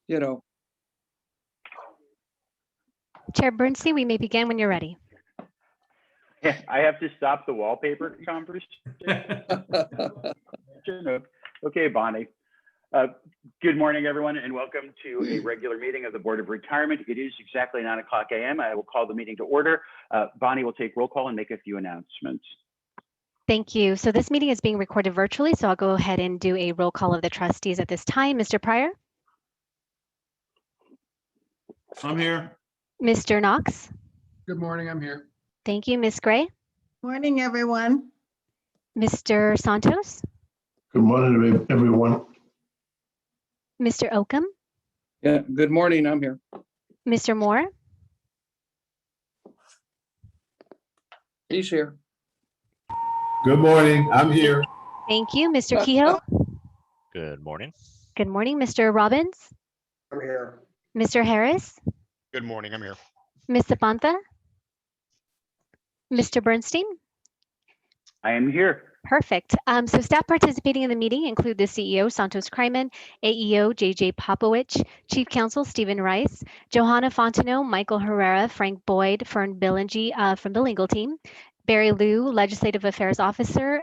you know. Chair Bernstein, we may begin when you're ready. Yeah, I have to stop the wallpaper conversation. Okay, Bonnie. Good morning, everyone, and welcome to a regular meeting of the Board of Retirement. It is exactly 9:00 a.m. I will call the meeting to order. Bonnie will take roll call and make a few announcements. Thank you. So this meeting is being recorded virtually, so I'll go ahead and do a roll call of the trustees at this time. Mr. Pryor? I'm here. Mr. Knox? Good morning, I'm here. Thank you. Ms. Gray? Morning, everyone. Mr. Santos? Good morning, everyone. Mr. Oakham? Yeah, good morning, I'm here. Mr. Moore? He's here. Good morning. I'm here. Thank you. Mr. Kehoe? Good morning. Good morning. Mr. Robbins? I'm here. Mr. Harris? Good morning. I'm here. Ms. Zapanta? Mr. Bernstein? I am here. Perfect. So staff participating in the meeting include the CEO, Santos Kryman, AEO, JJ Popovich, Chief Counsel, Stephen Rice, Johanna Fontenot, Michael Herrera, Frank Boyd, Fern Billingy from the legal team, Barry Liu, Legislative Affairs Officer,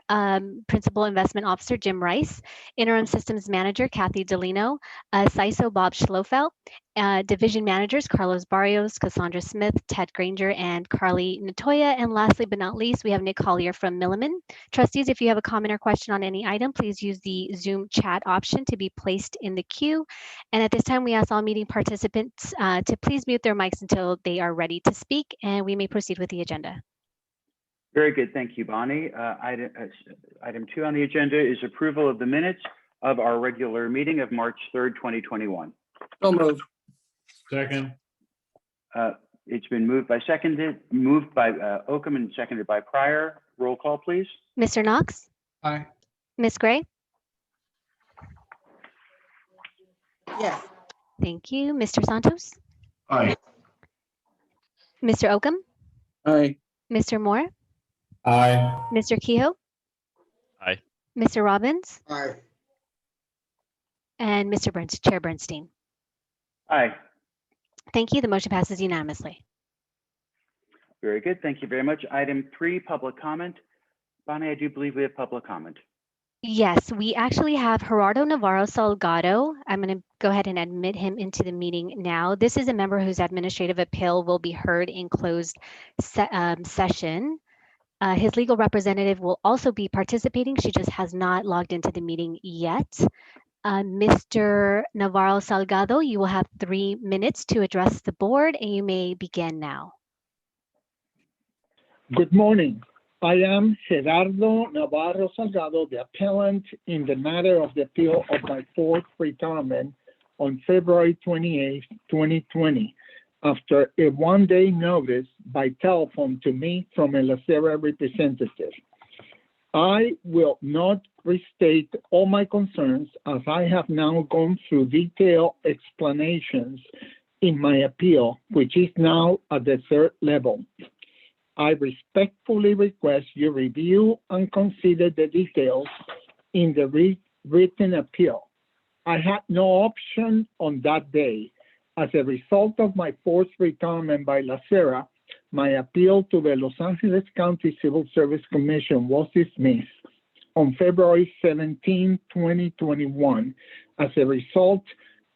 Principal Investment Officer, Jim Rice, Interim Systems Manager, Kathy Delino, CISO, Bob Schlofelt, Division Managers, Carlos Barrios, Cassandra Smith, Ted Granger, and Carly Natoya. And lastly, but not least, we have Nick Collier from Milliman. Trustees, if you have a comment or question on any item, please use the Zoom chat option to be placed in the queue. And at this time, we ask all meeting participants to please mute their mics until they are ready to speak, and we may proceed with the agenda. Very good. Thank you, Bonnie. Item 2 on the agenda is approval of the minutes of our regular meeting of March 3rd, 2021. So moved. Second. It's been moved by Oakham and seconded by Pryor. Roll call, please. Mr. Knox? Aye. Ms. Gray? Yes. Thank you. Mr. Santos? Aye. Mr. Oakham? Aye. Mr. Moore? Aye. Mr. Kehoe? Aye. Mr. Robbins? Aye. And Chair Bernstein? Aye. Thank you. The motion passes unanimously. Very good. Thank you very much. Item 3, public comment. Bonnie, I do believe we have public comment. Yes, we actually have Gerardo Navarro Salgado. I'm going to go ahead and admit him into the meeting now. This is a member whose administrative appeal will be heard in closed session. His legal representative will also be participating. She just has not logged into the meeting yet. Mr. Navarro Salgado, you will have 3 minutes to address the board, and you may begin now. Good morning. I am Gerardo Navarro Salgado, the appellant in the matter of the appeal of my 4th retirement on February 28, 2020, after a 1-day notice by telephone to me from a LACERA representative. I will not restate all my concerns as I have now gone through detailed explanations in my appeal, which is now at the 3rd level. I respectfully request you review and consider the details in the written appeal. I had no option on that day. As a result of my 4th retirement by LACERA, my appeal to the Los Angeles County Civil Service Commission was dismissed on February 17, 2021, as a result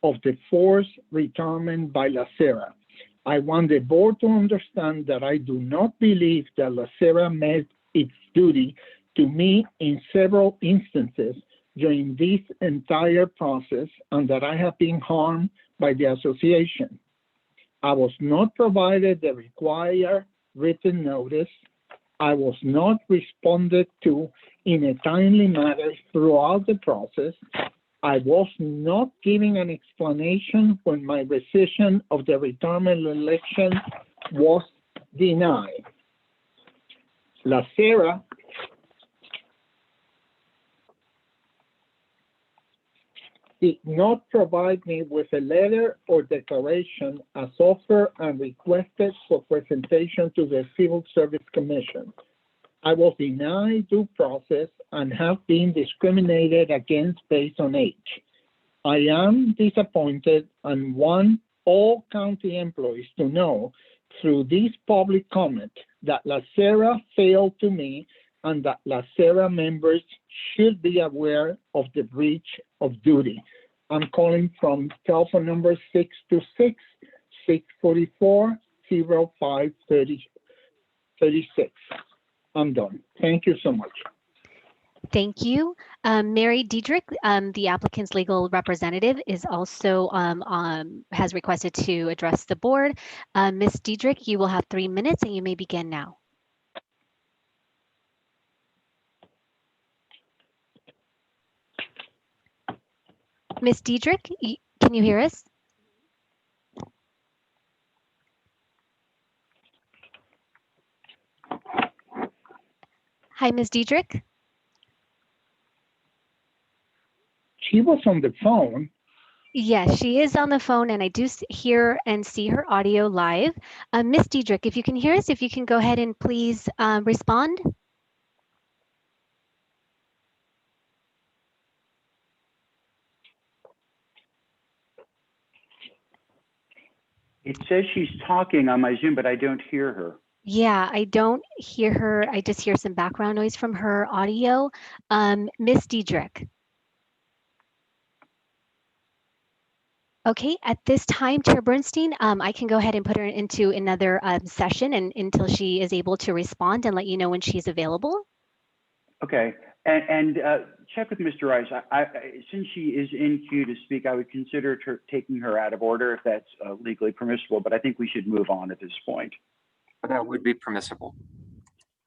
of the 4th retirement by LACERA. I want the board to understand that I do not believe that LACERA met its duty to me in several instances during this entire process, and that I have been harmed by the association. I was not provided the required written notice. I was not responded to in a timely manner throughout the process. I was not giving an explanation when my rescission of the retirement election was denied. LACERA did not provide me with a letter or declaration as offered and requested for presentation to the Civil Service Commission. I was denied due process and have been discriminated against based on age. I am disappointed and want all county employees to know through this public comment that LACERA failed to me and that LACERA members should be aware of the breach of duty. I'm calling from telephone number 626-644-0536. I'm done. Thank you so much. Thank you. Mary Diedrich, the applicant's legal representative, is also has requested to address the board. Ms. Diedrich, you will have 3 minutes and you may begin now. Ms. Diedrich, can you hear us? Hi, Ms. Diedrich. She was on the phone. Yes, she is on the phone and I do hear and see her audio live. Ms. Diedrich, if you can hear us, if you can go ahead and please respond. It says she's talking on my Zoom, but I don't hear her. Yeah, I don't hear her. I just hear some background noise from her audio. Ms. Diedrich. Okay, at this time, Chair Bernstein, I can go ahead and put her into another session and until she is able to respond and let you know when she's available. Okay, and check with Mr. Rice. Since she is in queue to speak, I would consider taking her out of order if that's legally permissible, but I think we should move on at this point. That would be permissible.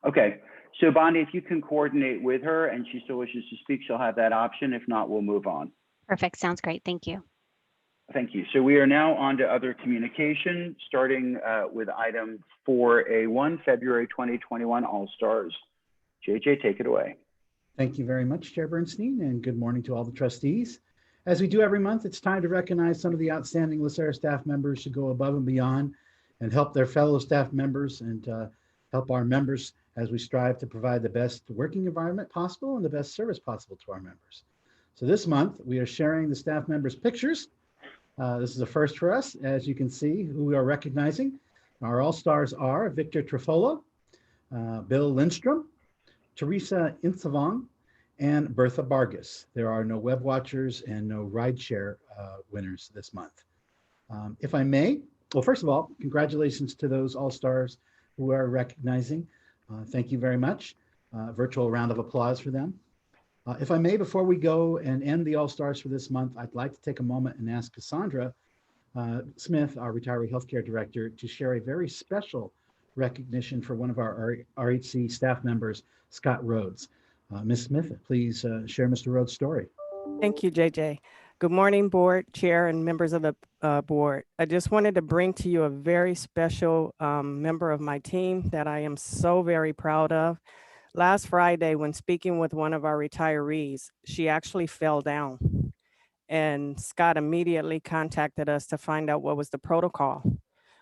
Okay, so Bonnie, if you can coordinate with her and she still wishes to speak, she'll have that option. If not, we'll move on. Perfect, sounds great, thank you. Thank you. So we are now on to other communication, starting with item 4A1, February 2021 All-Stars. JJ, take it away. Thank you very much, Chair Bernstein, and good morning to all the trustees. As we do every month, it's time to recognize some of the outstanding LACERA staff members who go above and beyond and help their fellow staff members and help our members as we strive to provide the best working environment possible and the best service possible to our members. So this month, we are sharing the staff members' pictures. This is a first for us. As you can see, who we are recognizing. Our all-stars are Victor Trufolo, Bill Lindstrom, Teresa Insavong, and Bertha Vargas. There are no web watchers and no rideshare winners this month. If I may, well, first of all, congratulations to those all-stars who are recognizing. Thank you very much. Virtual round of applause for them. If I may, before we go and end the All-Stars for this month, I'd like to take a moment and ask Cassandra Smith, our retiree healthcare director, to share a very special recognition for one of our RHC staff members, Scott Rhodes. Ms. Smith, please share Mr. Rhodes' story. Thank you, JJ. Good morning, board, chair, and members of the board. I just wanted to bring to you a very special member of my team that I am so very proud of. Last Friday, when speaking with one of our retirees, she actually fell down, and Scott immediately contacted us to find out what was the protocol.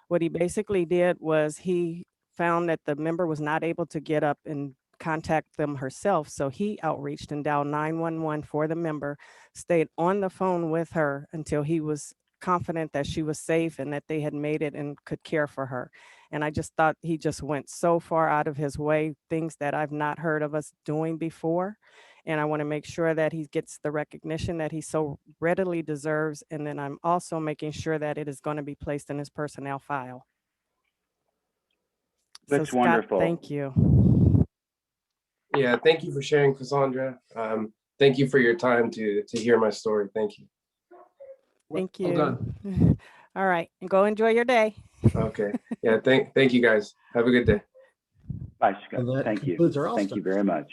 What he basically did was he found that the member was not able to get up and contact them herself, so he outreached and dialed 911 for the member, stayed on the phone with her until he was confident that she was safe and that they had made it and could care for her. And I just thought he just went so far out of his way, things that I've not heard of us doing before. And I want to make sure that he gets the recognition that he so readily deserves. And then I'm also making sure that it is going to be placed in his personnel file. That's Scott, wonderful. thank you. Yeah, thank you for sharing, Cassandra. Thank you for your time to hear my story. Thank you. Thank you. Well done. All right, and go enjoy your day. Okay. Yeah, thank you guys. Have a good day. Bye, Scott. Well, that Thank you. concludes our Thank you All-Stars. very much.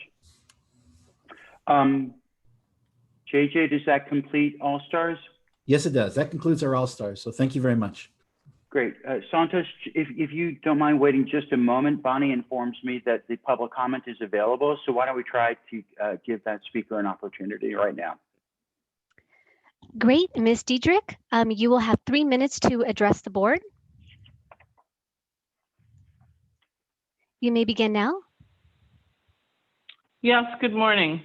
JJ, does that complete All-Stars? Yes, it does. That concludes our All-Stars. So thank you very much. Great. Santos, if you don't mind waiting just a moment, Bonnie informs me that the public comment is available. So why don't we try to give that speaker an opportunity right now? Great, Ms. Diedrich, you will have 3 minutes to address the board. You may begin now. Yes, good morning.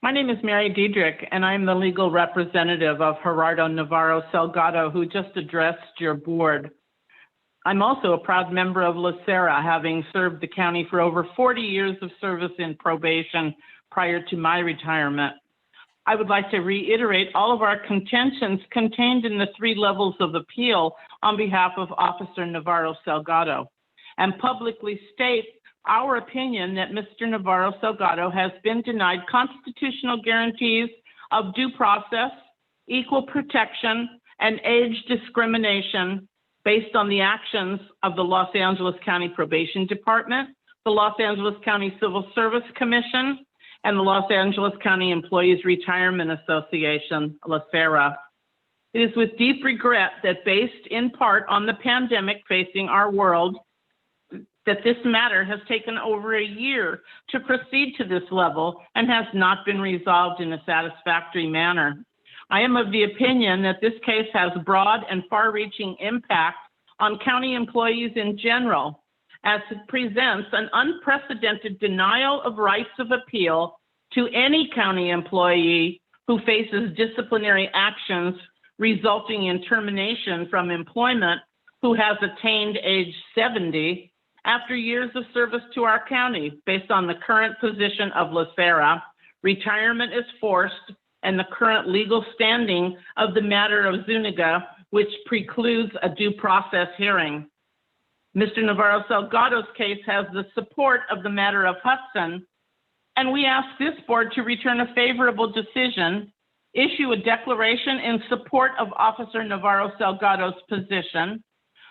My name is Mary Diedrich, and I'm the legal representative of Gerardo Navarro Salgado, who just addressed your board. I'm also a proud member of LACERA, having served the county for over 40 years of service in probation prior to my retirement. I would like to reiterate all of our contentions contained in the 3 levels of appeal on behalf of Officer Navarro Salgado, and publicly state our opinion that Mr. Navarro Salgado has been denied constitutional guarantees of due process, equal protection, and age discrimination based on the actions of the Los Angeles County Probation Department, the Los Angeles County Civil Service Commission, and the Los Angeles County Employees Retirement Association, LACERA. It is with deep regret that, based in part on the pandemic facing our world, that this matter has taken over a year to proceed to this level and has not been resolved in a satisfactory manner. I am of the opinion that this case has broad and far-reaching impact on county employees in general, as it presents an unprecedented denial of rights of appeal to any county employee who faces disciplinary actions resulting in termination from employment who has attained age 70 after years of service to our county. Based on the current position of LACERA, retirement is forced, and the current legal standing of the matter of Zuniga, which precludes a due process hearing. Mr. Navarro Salgado's case has the support of the matter of Hudson, and we ask this board to return a favorable decision, issue a declaration in support of Officer Navarro Salgado's position,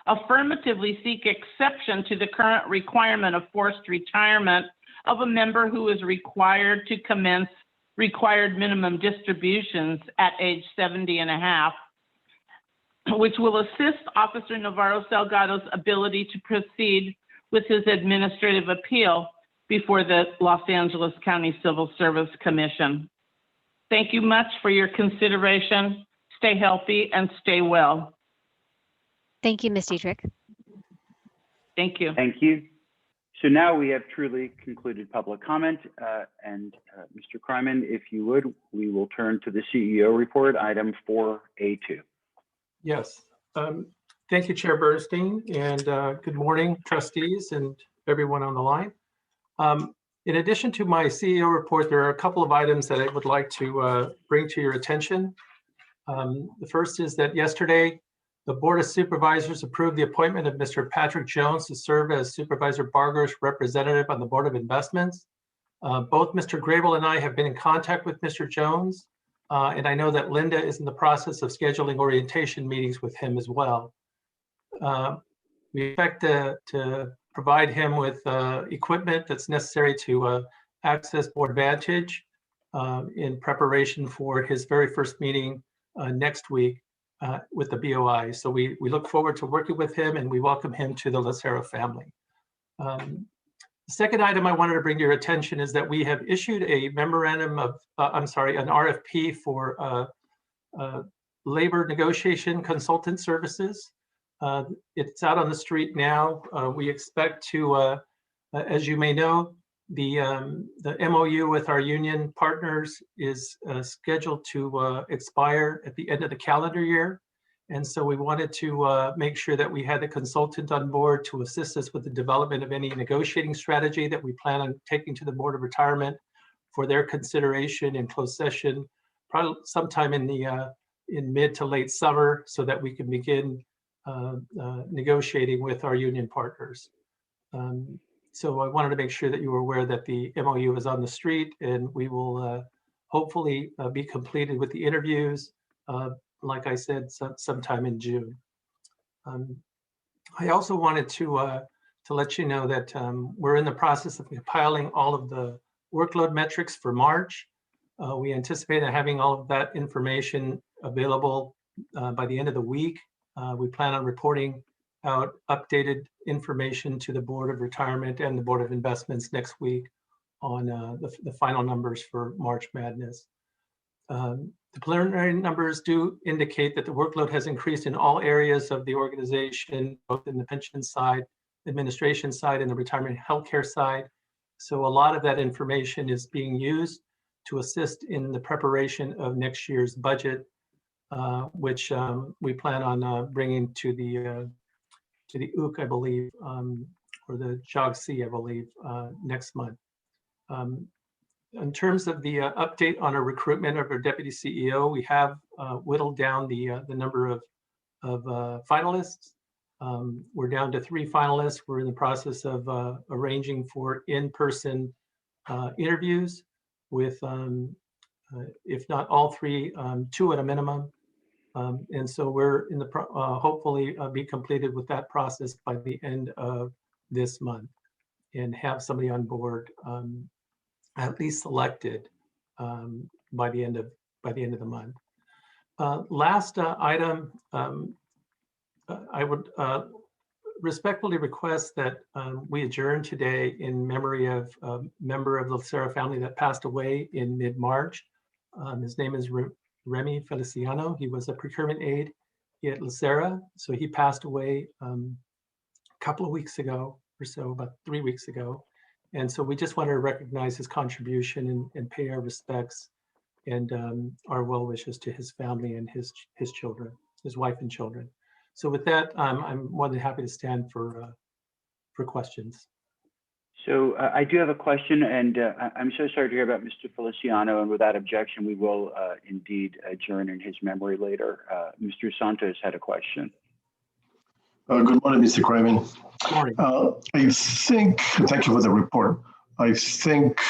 affirmatively seek exception to the current requirement of forced retirement of a member who is required to commence required minimum distributions at age 70 and a half, which will assist Officer Navarro Salgado's ability to proceed with his administrative appeal before the Los Angeles County Civil Service Commission. Thank you much for your consideration. Stay healthy and stay well. Thank you, Ms. Diedrich. Thank you. Thank you. So now we have truly concluded public comment. Mr. Kryman, if you would, we will turn to the CEO report, item 4A2. Yes. Thank you, Chair Bernstein, and good morning, trustees and everyone on the line. In addition to my CEO report, there are a couple of items that I would like to bring to your attention. The first is that yesterday, the Board of Supervisors approved the appointment of Mr. Patrick Jones to serve as Supervisor Barger's representative on the Board of Investments. Both Mr. Grable and I have been in contact with Mr. Jones, and I know that Linda is in the process of scheduling orientation meetings with him as well. We expect to provide him with equipment that's necessary to access Board Vantage in preparation for his very first meeting next week with the BOI. So we look forward to working with him, and we welcome him to the LACERA family. The second item I wanted to bring to your attention is that we have issued a memorandum of, an RFP for labor negotiation consultant services. It's out on the street now. We expect to, as you may know, the MOU with our union partners is scheduled to expire at the end of the calendar year. And so we wanted to make sure that we had a consultant on board to assist us with the development of any negotiating strategy that we plan on taking to the Board of Retirement for their consideration in closed session, probably sometime in mid to late summer, so that we can begin negotiating with our union partners. So I wanted to make sure that you were aware that the MOU is on the street, and we will hopefully be completed with the interviews, like I said, sometime in June. I also wanted to let you know that we're in the process of compiling all of the workload metrics for March. We anticipate having all of that information available by the end of the week. We plan on reporting out updated information to the Board of Retirement and the Board of Investments next week on the final numbers for March Madness. The preliminary numbers do indicate that the workload has increased in all areas of the organization, both in the pension side, administration side, and the retirement healthcare side. So a lot of that information is being used. to assist in the preparation of next year's budget, which we plan on bringing to the UK, I believe, or the JOGC, I believe, next month. In terms of the update on our recruitment of our deputy CEO, we have whittled down the number of finalists. We're down to 3 finalists. We're in the process of arranging for in-person interviews with, if not all 3, 2 at a minimum. And so we're in the hopefully be completed with that process by the end of this month and have somebody on board at least selected by the end of the month. Last item, I would respectfully request that we adjourn today in memory of a member of the LACERA family that passed away in mid-March. His name is Remy Feliciano. He was a procurement aide at LACERA. So he passed away a couple of weeks ago or so, about 3 weeks ago. And so we just want to recognize his contribution and pay our respects and our well wishes to his family and his children, his wife and children. So with that, I'm more than happy to stand for questions. So I do have a question, and I'm so sorry to hear about Mr. Feliciano, and without objection, we will indeed adjourn in his memory later. Mr. Santos had a question. Good morning, Mr. Craven. Good morning. Thank you for the report. I think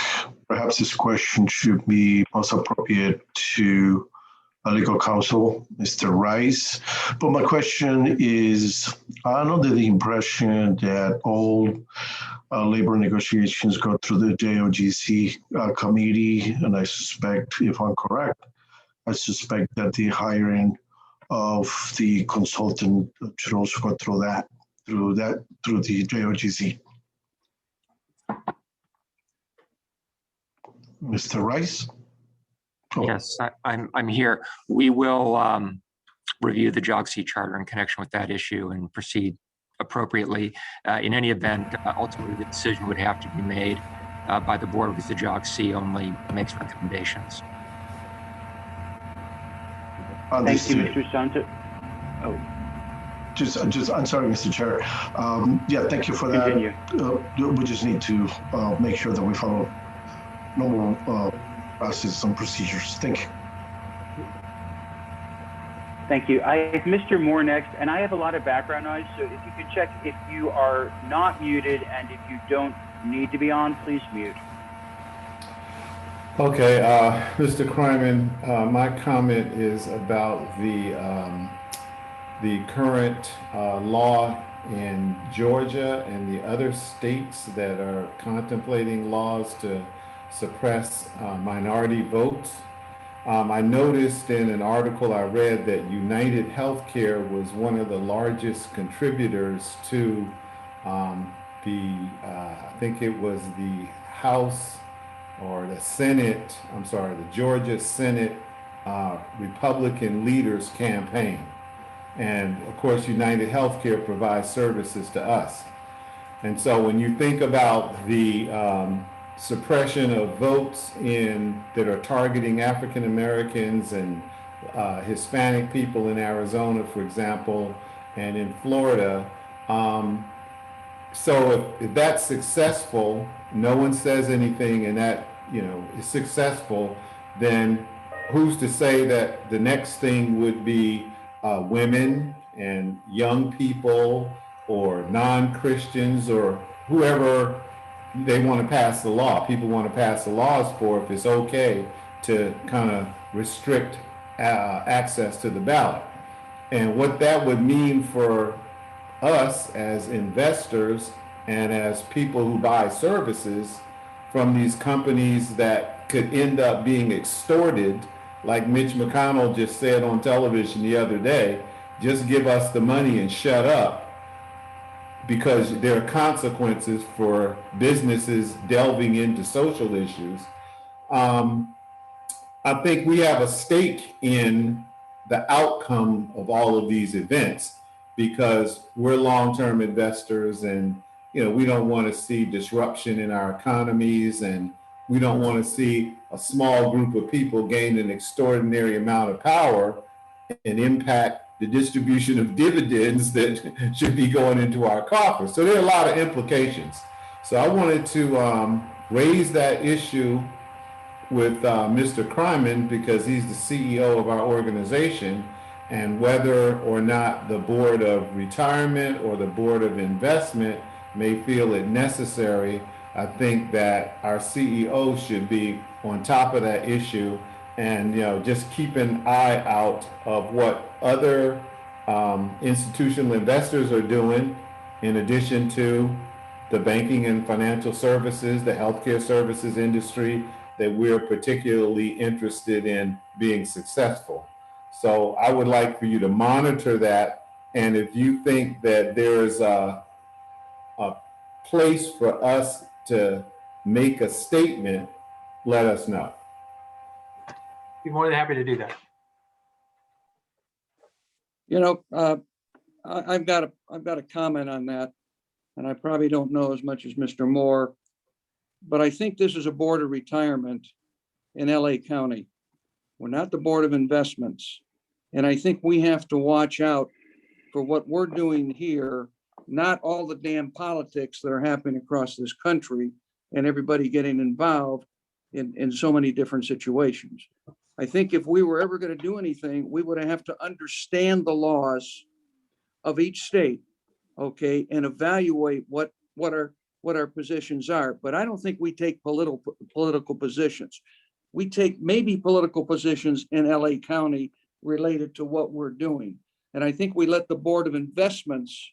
perhaps this question should be most appropriate to legal counsel, Mr. Rice. But my question is, I'm under the impression that all labor negotiations go through the JOGC committee, and I suspect, if I'm correct, I suspect that the hiring of the consultant should also go through the JOGC. Mr. Rice? Oh. Yes, I'm here. We will review the JOGC charter in connection with that issue and proceed appropriately. In any event, ultimately the decision would have to be made by the board, because the JOGC only makes recommendations. Thank you, Mr. Santos. Oh. I'm sorry, Mr. Chair. Yeah, thank you for that. We just need to make sure that we follow normal processes and procedures. Thank you. Thank you. I have Mr. Moore next, and I have a lot of background noise, so if you could check if you are not muted, and if you don't need to be on, please mute. Okay, Mr. Kryman, my comment is about the current law in Georgia and the other states that are contemplating laws to suppress minority votes. I noticed in an article I read that United Healthcare was one of the largest contributors to I think it was the House or the Senate, the Georgia Senate Republican Leaders Campaign. And of course, United Healthcare provides services to us. And so when you think about the suppression of votes that are targeting African Americans and Hispanic people in Arizona, for example, and in Florida, so if that's successful, no one says anything, and that is successful, then who's to say that the next thing would be women and young people or non-Christians or whoever they want to pass the law. People want to pass the laws for if it's okay to kind of restrict access to the ballot. And what that would mean for us as investors and as people who buy services from these companies that could end up being extorted, like Mitch McConnell just said on television the other day, just give us the money and shut up, because there are consequences for businesses delving into social issues. I think we have a stake in the outcome of all of these events, because we're long-term investors, and we don't want to see disruption in our economies, and we don't want to see a small group of people gain an extraordinary amount of power and impact the distribution of dividends that should be going into our coffers. So there are a lot of implications. So I wanted to raise that issue with Mr. Kryman because he's the CEO of our organization, and whether or not the Board of Retirement or the Board of Investment may feel it necessary, I think that our CEO should be on top of that issue and, you know, just keep an eye out of what other institutional investors are doing, in addition to the banking and financial services, the healthcare services industry, that we're particularly interested in being successful. So I would like for you to monitor that. And if you think that there's a place for us to make a statement, let us know. Be more than happy to do that. You know, I've got a comment on that, and I probably don't know as much as Mr. Moore, but I think this is a Board of Retirement in LA County. We're not the Board of Investments. And I think we have to watch out for what we're doing here, not all the damn politics that are happening across this country and everybody getting involved in so many different situations. I think if we were ever going to do anything, we would have to understand the laws of each state, okay, and evaluate what our positions are. But I don't think we take political positions. We take maybe political positions in LA County related to what we're doing. And I think we let the Board of Investments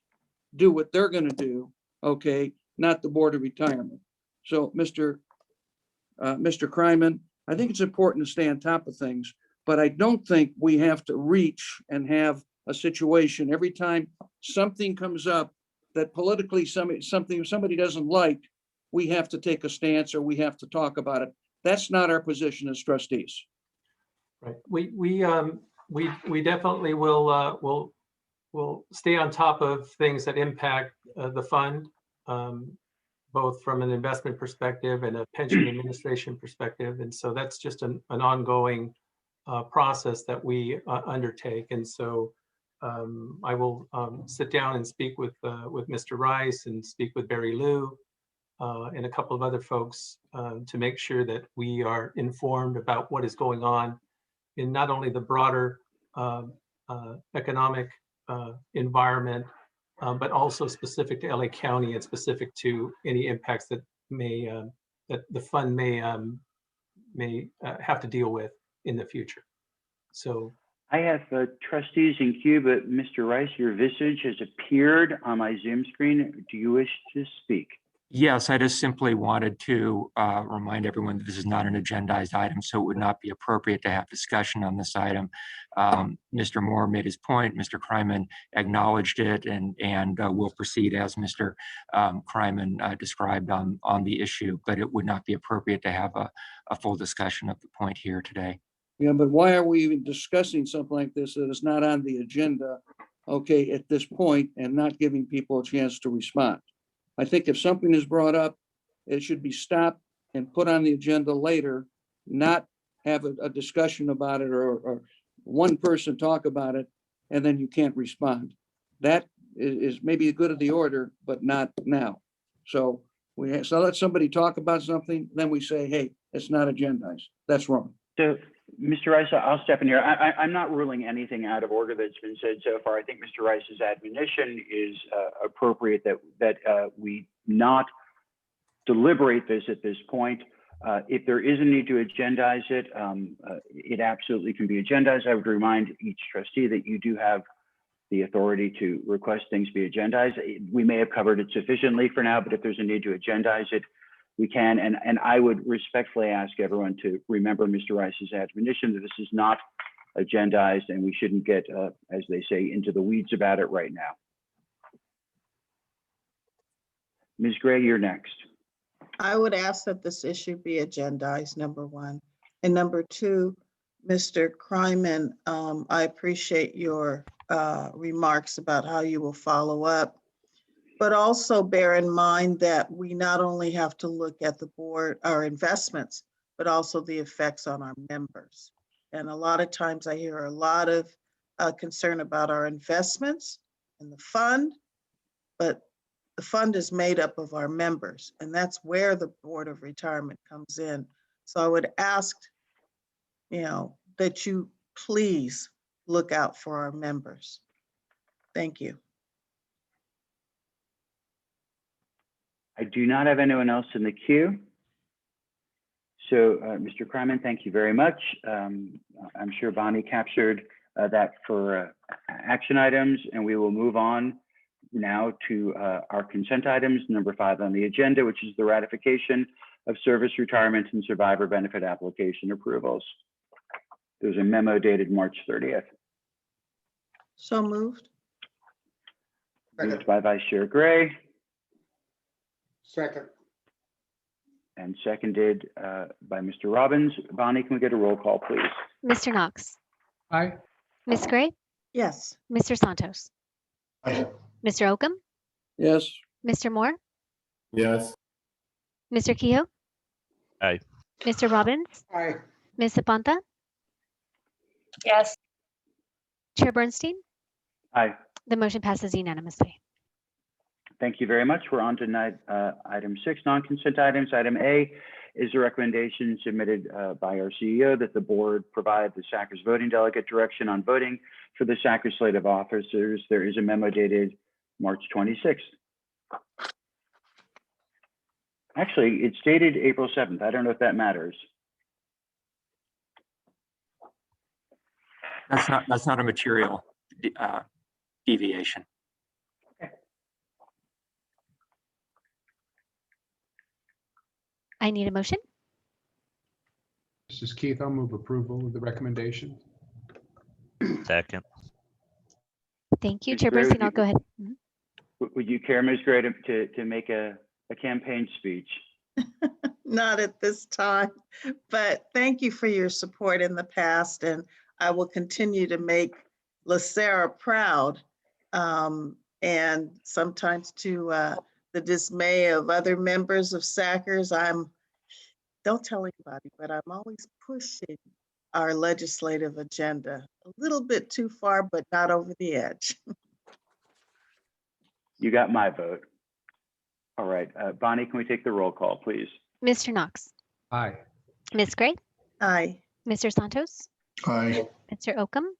do what they're going to do, okay, not the Board of Retirement. So Mr. Kryman, I think it's important to stay on top of things, but I don't think we have to reach and have a situation every time something comes up that politically somebody doesn't like, we have to take a stance or we have to talk about it. That's not our position as trustees. Right. We definitely will stay on top of things that impact the fund, both from an investment perspective and a pension administration perspective. And so that's just an ongoing process that we undertake. And so I will sit down and speak with Mr. Rice and speak with Barry Liu and a couple of other folks to make sure that we are informed about what is going on in not only the broader economic environment, but also specific to LA County and specific to any impacts that that the fund may have to deal with in the future. So I have trustees in queue, but Mr. Rice, your visage has appeared on my Zoom screen. Do you wish to speak? Yes, I just simply wanted to remind everyone that this is not an agendized item, so it would not be appropriate to have discussion on this item. Mr. Moore made his point, Mr. Kryman acknowledged it, and will proceed as Mr. Kryman described on the issue, but it would not be appropriate to have a full discussion of the point here today. Yeah, but why are we even discussing something like this that is not on the agenda, okay, at this point, and not giving people a chance to respond? I think if something is brought up, it should be stopped and put on the agenda later, not have a discussion about it or one person talk about it, and then you can't respond. That is maybe a good of the order, but not now. So so let somebody talk about something, then we say, hey, it's not agendized. That's wrong. So, Mr. Rice, I'll step in here. I'm not ruling anything out of order that's been said so far. I think Mr. Rice's admonition is appropriate that we not deliberate this at this point. If there is a need to agendize it, it absolutely can be agendized. I would remind each trustee that you do have the authority to request things be agendized. We may have covered it sufficiently for now, but if there's a need to agendize it, we can. And I would respectfully ask everyone to remember Mr. Rice's admonition that this is not agendized and we shouldn't get, as they say, into the weeds about it right now. Ms. Gray, you're next. I would ask that this issue be agendized, number one. And number two, Mr. Kryman, I appreciate your remarks about how you will follow up. But also bear in mind that we not only have to look at the board, our investments, but also the effects on our members. And a lot of times I hear a lot of concern about our investments in the fund, but the fund is made up of our members, and that's where the Board of Retirement comes in. So I would ask, that you please look out for our members. Thank you. I do not have anyone else in the queue. So, Mr. Kryman, thank you very much. I'm sure Bonnie captured that for action items, and we will move on now to our consent items, number 5 on the agenda, which is the ratification of service retirement and survivor benefit application approvals. There's a memo dated March 30th. So moved. Moved by Vice Chair Gray. Second. And seconded by Mr. Robbins. Bonnie, can we get a roll call, please? Mr. Knox, Aye. Ms. Gray, Yes. Mr. Santos, Aye. Mr. Oakham, yes, Mr. Moore, Yes. Mr. Kehoe, Aye. Mr. Robbins, Aye. Ms. Zapanta, Yes. Chair Bernstein. Aye. The motion passes unanimously. Thank you very much. We're on to item 6, non-consent items. Item A is a recommendation submitted by our CEO that the board provide the SACRS voting delegate direction on voting for the SACRS slate of officers. There is a memo dated March 26th. Actually, it's dated April 7th. I don't know if that matters. That's not a material deviation. I need a motion. This is Keith. I'll move approval of the recommendation. Second. Thank you, Ms. Chair Gray, Bernstein. I'll go ahead. Would you care, Ms. Gray, to make a campaign speech? Not at this time, but thank you for your support in the past, and I will continue to make LACERA proud, and sometimes to the dismay of other members of SACRS. Don't tell anybody, but I'm always pushing our legislative agenda a little bit too far, but not over the edge. You got my vote. All right, Bonnie, can we take the roll call, please? Mr. Knox, Aye. Ms. Gray, Aye. Mr. Santos, Aye. Mr. Oakham,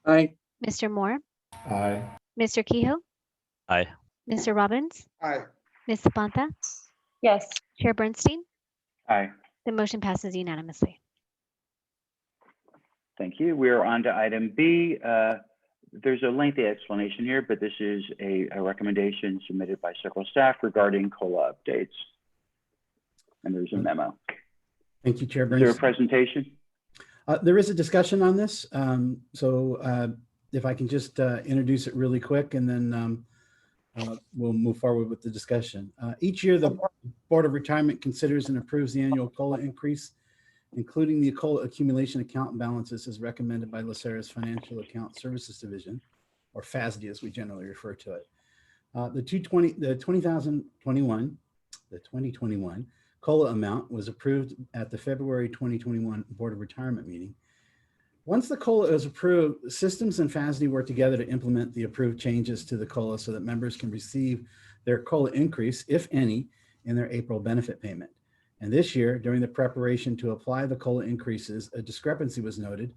aye, Mr. Moore, Aye. Mr. Kehoe, Aye. Mr. Robbins, Aye. Ms. Zapanta, Yes. Chair Bernstein. Aye. The motion passes unanimously. Thank you. We're on to item B. There's a lengthy explanation here, but this is a recommendation submitted by several staff regarding COLA updates. And there's a memo. Thank you, Chair Is there a Bernstein. presentation? There is a discussion on this. If I can just introduce it really quick, and then we'll move forward with the discussion. Each year, the Board of Retirement considers and approves the annual COLA increase, including the COLA accumulation account balances as recommended by LACERA's Financial Account Services Division, or FASD as we generally refer to it. The 2021 COLA amount was approved at the February 2021 Board of Retirement meeting. Once the COLA is approved, systems and FASD work together to implement the approved changes to the COLA so that members can receive their COLA increase, if any, in their April benefit payment. And this year, during the preparation to apply the COLA increases, a discrepancy was noted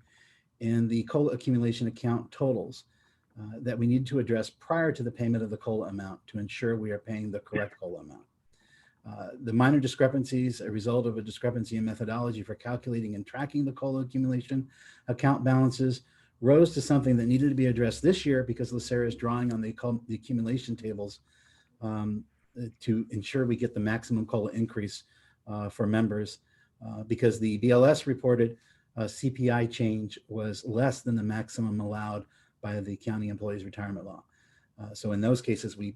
in the COLA accumulation account totals that we need to address prior to the payment of the COLA amount to ensure we are paying the correct COLA amount. The minor discrepancies, a result of a discrepancy in methodology for calculating and tracking the COLA accumulation account balances, rose to something that needed to be addressed this year because LACERA is drawing on the accumulation tables to ensure we get the maximum COLA increase for members because the BLS reported CPI change was less than the maximum allowed by the County Employees Retirement Law. So in those cases, we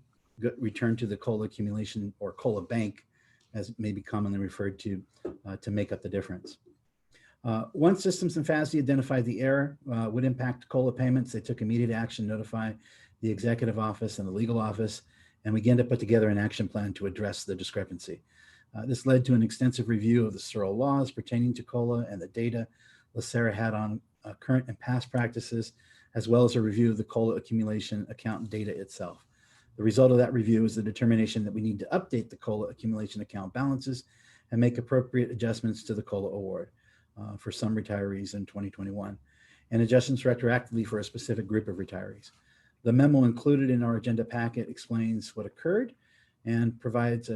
return to the COLA accumulation or COLA bank, as it may be commonly referred to make up the difference. Once systems and FASD identified the error would impact COLA payments, they took immediate action, notify the executive office and the legal office, and we began to put together an action plan to address the discrepancy. This led to an extensive review of the SERL laws pertaining to COLA and the data LACERA had on current and past practices, as well as a review of the COLA accumulation account data itself. The result of that review is the determination that we need to update the COLA accumulation account balances and make appropriate adjustments to the COLA award for some retirees in 2021, and adjustments retroactively for a specific group of retirees. The memo included in our agenda packet explains what occurred and provides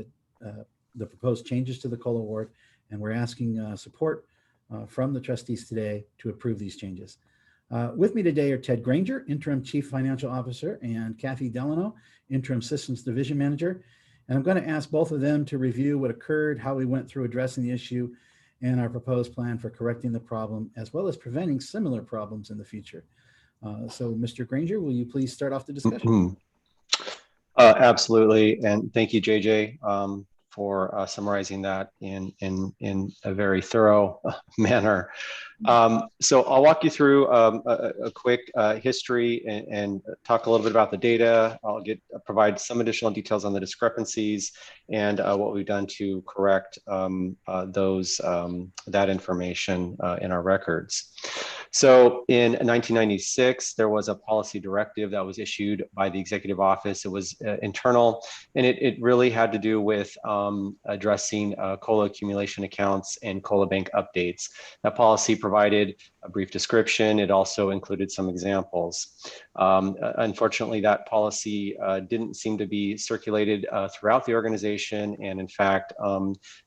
the proposed changes to the COLA award, and we're asking support from the trustees today to approve these changes. With me today are Ted Granger, Interim Chief Financial Officer, and Kathy Delano, Interim Systems Division Manager. And I'm going to ask both of them to review what occurred, how we went through addressing the issue, and our proposed plan for correcting the problem, as well as preventing similar problems in the future. So, Mr. Granger, will you please start off the discussion? Absolutely, and thank you, JJ, for summarizing that in a very thorough manner. So I'll walk you through a quick history and talk a little bit about the data. I'll provide some additional details on the discrepancies and what we've done to correct that information in our records. So in 1996, there was a policy directive that was issued by the executive office. It was internal, and it really had to do with addressing COLA accumulation accounts and COLA bank updates. That policy provided a brief description. It also included some examples. Unfortunately, that policy didn't seem to be circulated throughout the organization, and in fact,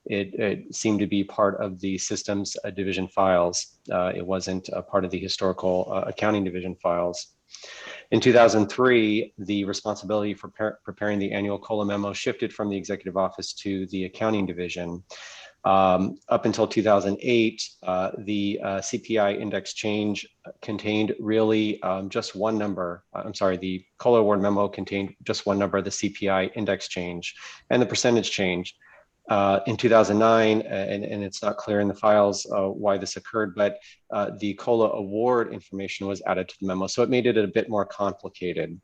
it seemed to be part of the systems division files. It wasn't a part of the historical accounting division files. In 2003, the responsibility for preparing the annual COLA memo shifted from the executive office to the accounting division. Up until 2008, the CPI index change contained really just one number. I'm sorry, the COLA award memo contained just one number, the CPI index change, and the percentage change. In 2009, and it's not clear in the files why this occurred, but the COLA award information was added to the memo, so it made it a bit more complicated.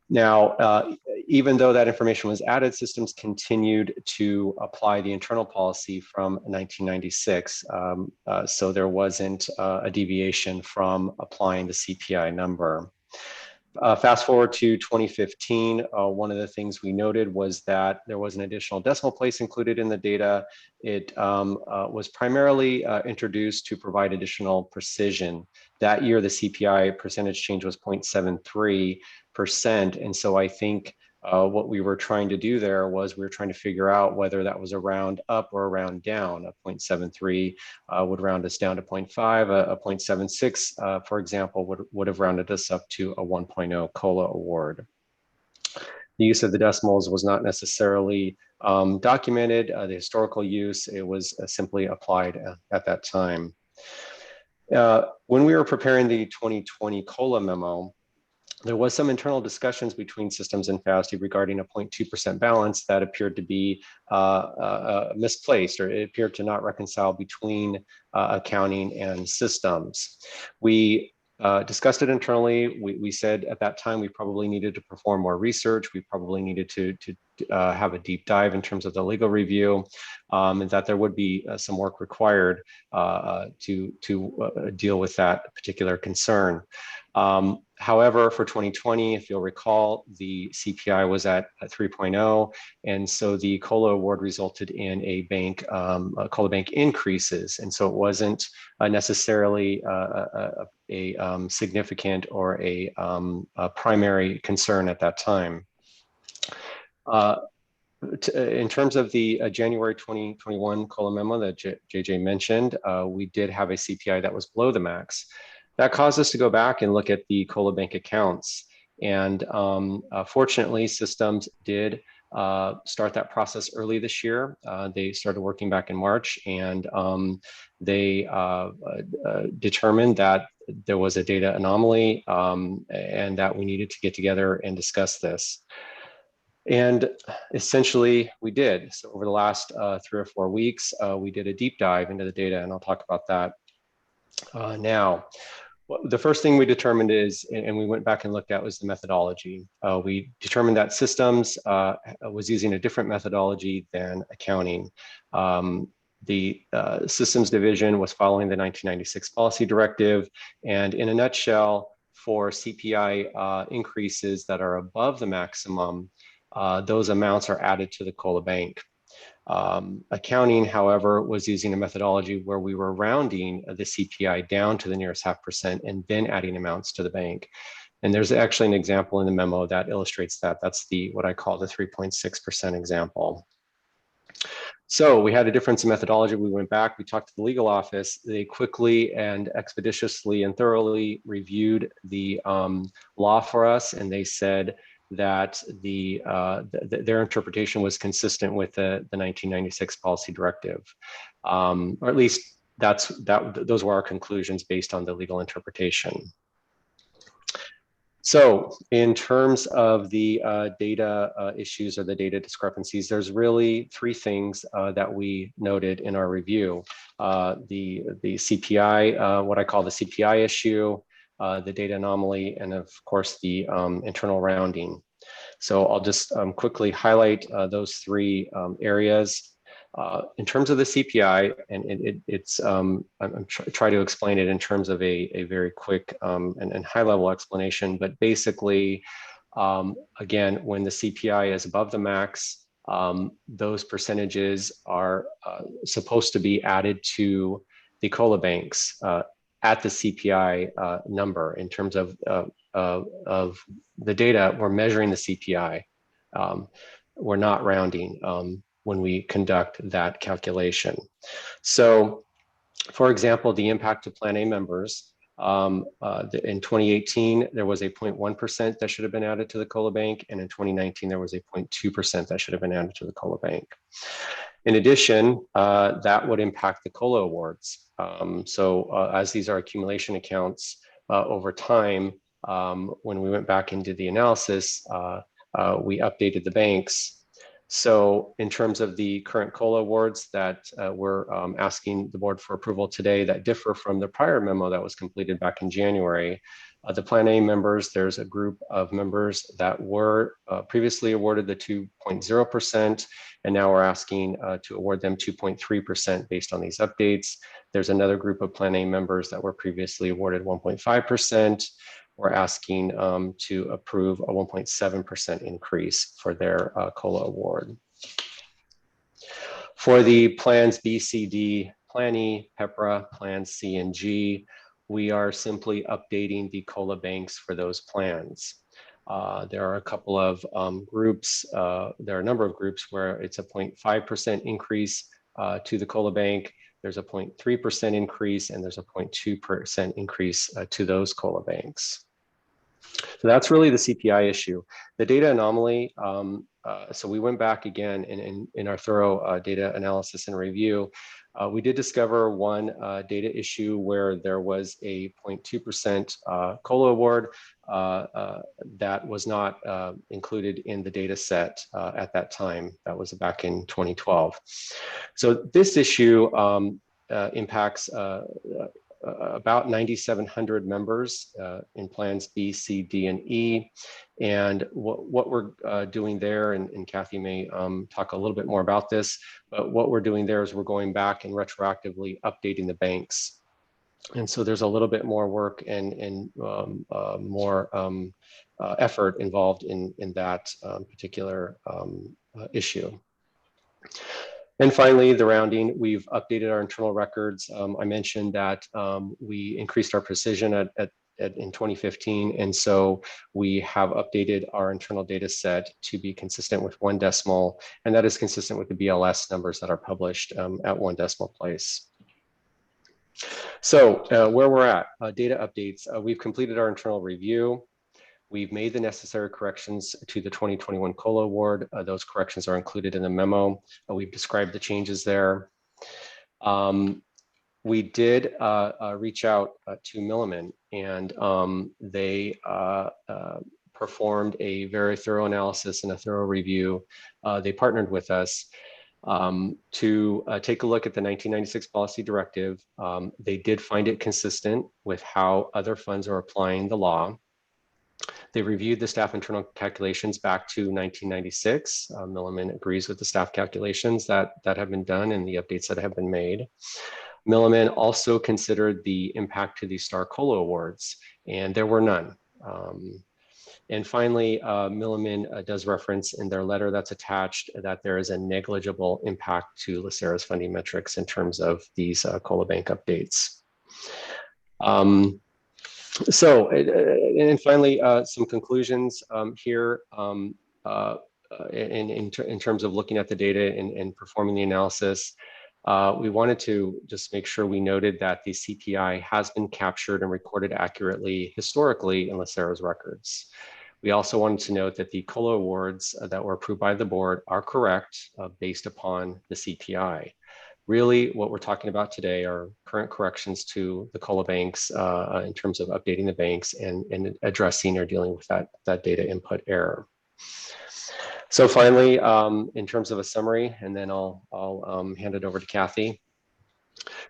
Now, even though that information was added, systems continued to apply the internal policy from 1996, so there wasn't a deviation from applying the CPI number. Fast forward to 2015, one of the things we noted was that there was an additional decimal place included in the data. It was primarily introduced to provide additional precision. That year, the CPI percentage change was 0.73%. And so I think what we were trying to do there was we were trying to figure out whether that was a round up or a round down. A 0.73 would round us down to 0.5. A 0.76, for example, would have rounded us up to a 1.0 COLA award. The use of the decimals was not necessarily documented. The historical use, it was simply applied at that time. When we were preparing the 2020 COLA memo, there was some internal discussions between systems and FASD regarding a 0.2% balance that appeared to be misplaced, or it appeared to not reconcile between accounting and systems. We discussed it internally. We said at that time we probably needed to perform more research. We probably needed to have a deep dive in terms of the legal review, and that there would be some work required to deal with that particular concern. However, for 2020, if you'll recall, the CPI was at 3.0, and so the COLA award resulted in a COLA bank increases, and so it wasn't necessarily a significant or a primary concern at that time. In terms of the January 2021 COLA memo that JJ mentioned, we did have a CPI that was below the max. That caused us to go back and look at the COLA bank accounts. And fortunately, systems did start that process early this year. They started working back in March, and they determined that there was a data anomaly and that we needed to get together and discuss this. And essentially we did. So over the last 3 or 4 weeks, we did a deep dive into the data, and I'll talk about that now. The first thing we determined is, and we went back and looked at, was the methodology. We determined that systems was using a different methodology than accounting. The systems division was following the 1996 policy directive. And in a nutshell, for CPI increases that are above the maximum, those amounts are added to the COLA bank. Accounting, however, was using a methodology where we were rounding the CPI down to the nearest 0.5% and then adding amounts to the bank. And there's actually an example in the memo that illustrates that. That's what I call the 3.6% example. So we had a difference in methodology. We went back, we talked to the legal office. They quickly and expeditiously and thoroughly reviewed the law for us, and they said that their interpretation was consistent with the 1996 policy directive, or at least those were our conclusions based on the legal interpretation. So in terms of the data issues or the data discrepancies, there's really three things that we noted in our review. The CPI, what I call the CPI issue, the data anomaly, and of course the internal rounding. So I'll just quickly highlight those three areas. In terms of the CPI, and I'm try to explain it in terms of a very quick and high level explanation, but basically, again, when the CPI is above the max, those percentages are supposed to be added to the COLA banks at the CPI number. In terms of the data, we're measuring the CPI. We're not rounding when we conduct that calculation. So, for example, the impact to Plan A members, in 2018, there was a 0.1% that should have been added to the COLA bank, and in 2019, there was a 0.2% that should have been added to the COLA bank. In addition, that would impact the COLA awards. As these are accumulation accounts over time, when we went back into the analysis, we updated the banks. So in terms of the current COLA awards that we're asking the board for approval today that differ from the prior memo that was completed back in January, the Plan A members, there's a group of members that were previously awarded the 2.0%, and now we're asking to award them 2.3% based on these updates. There's another group of Plan A members that were previously awarded 1.5%. We're asking to approve a 1.7% increase for their COLA award. For the plans B, C, D, Plan E, PEPRA, Plan C, and G, we are simply updating the COLA banks for those plans. There are a couple of groups, there are a number of groups where it's a 0.5% increase to the COLA bank. There's a 0.3% increase, and there's a 0.2% increase to those COLA banks. So that's really the CPI issue. The data anomaly, so we went back again in our thorough data analysis and review. We did discover one data issue where there was a 0.2% COLA award that was not included in the data set at that time. That was back in 2012. So this issue impacts about 9,700 members in plans B, C, D, and E. And what we're doing there, and Kathy may talk a little bit more about this, but what we're doing there is we're going back and retroactively updating the banks. And so there's a little bit more work and more effort involved in that particular issue. And finally, the rounding, we've updated our internal records. I mentioned that we increased our precision in 2015, and so we have updated our internal data set to be consistent with 1 decimal, and that is consistent with the BLS numbers that are published at 1 decimal place. So where we're at, data updates, we've completed our internal review. We've made the necessary corrections to the 2021 COLA award. Those corrections are included in the memo. We've described the changes there. We did reach out to Milliman, and they performed a very thorough analysis and a thorough review. They partnered with us. to take a look at the 1996 policy directive. They did find it consistent with how other funds are applying the law. They reviewed the staff internal calculations back to 1996. Milliman agrees with the staff calculations that have been done and the updates that have been made. Milliman also considered the impact to the Star COLA awards, and there were none. And finally, Milliman does reference in their letter that's attached that there is a negligible impact to LACERA's funding metrics in terms of these COLA bank updates. And finally, some conclusions here in terms of looking at the data and performing the analysis. We wanted to just make sure we noted that the CPI has been captured and recorded accurately historically in LACERA's records. We also wanted to note that the COLA awards that were approved by the board are correct based upon the CPI. Really, what we're talking about today are current corrections to the COLA banks in terms of updating the banks and addressing or dealing with that data input error. So finally, in terms of a summary, and then I'll hand it over to Kathy.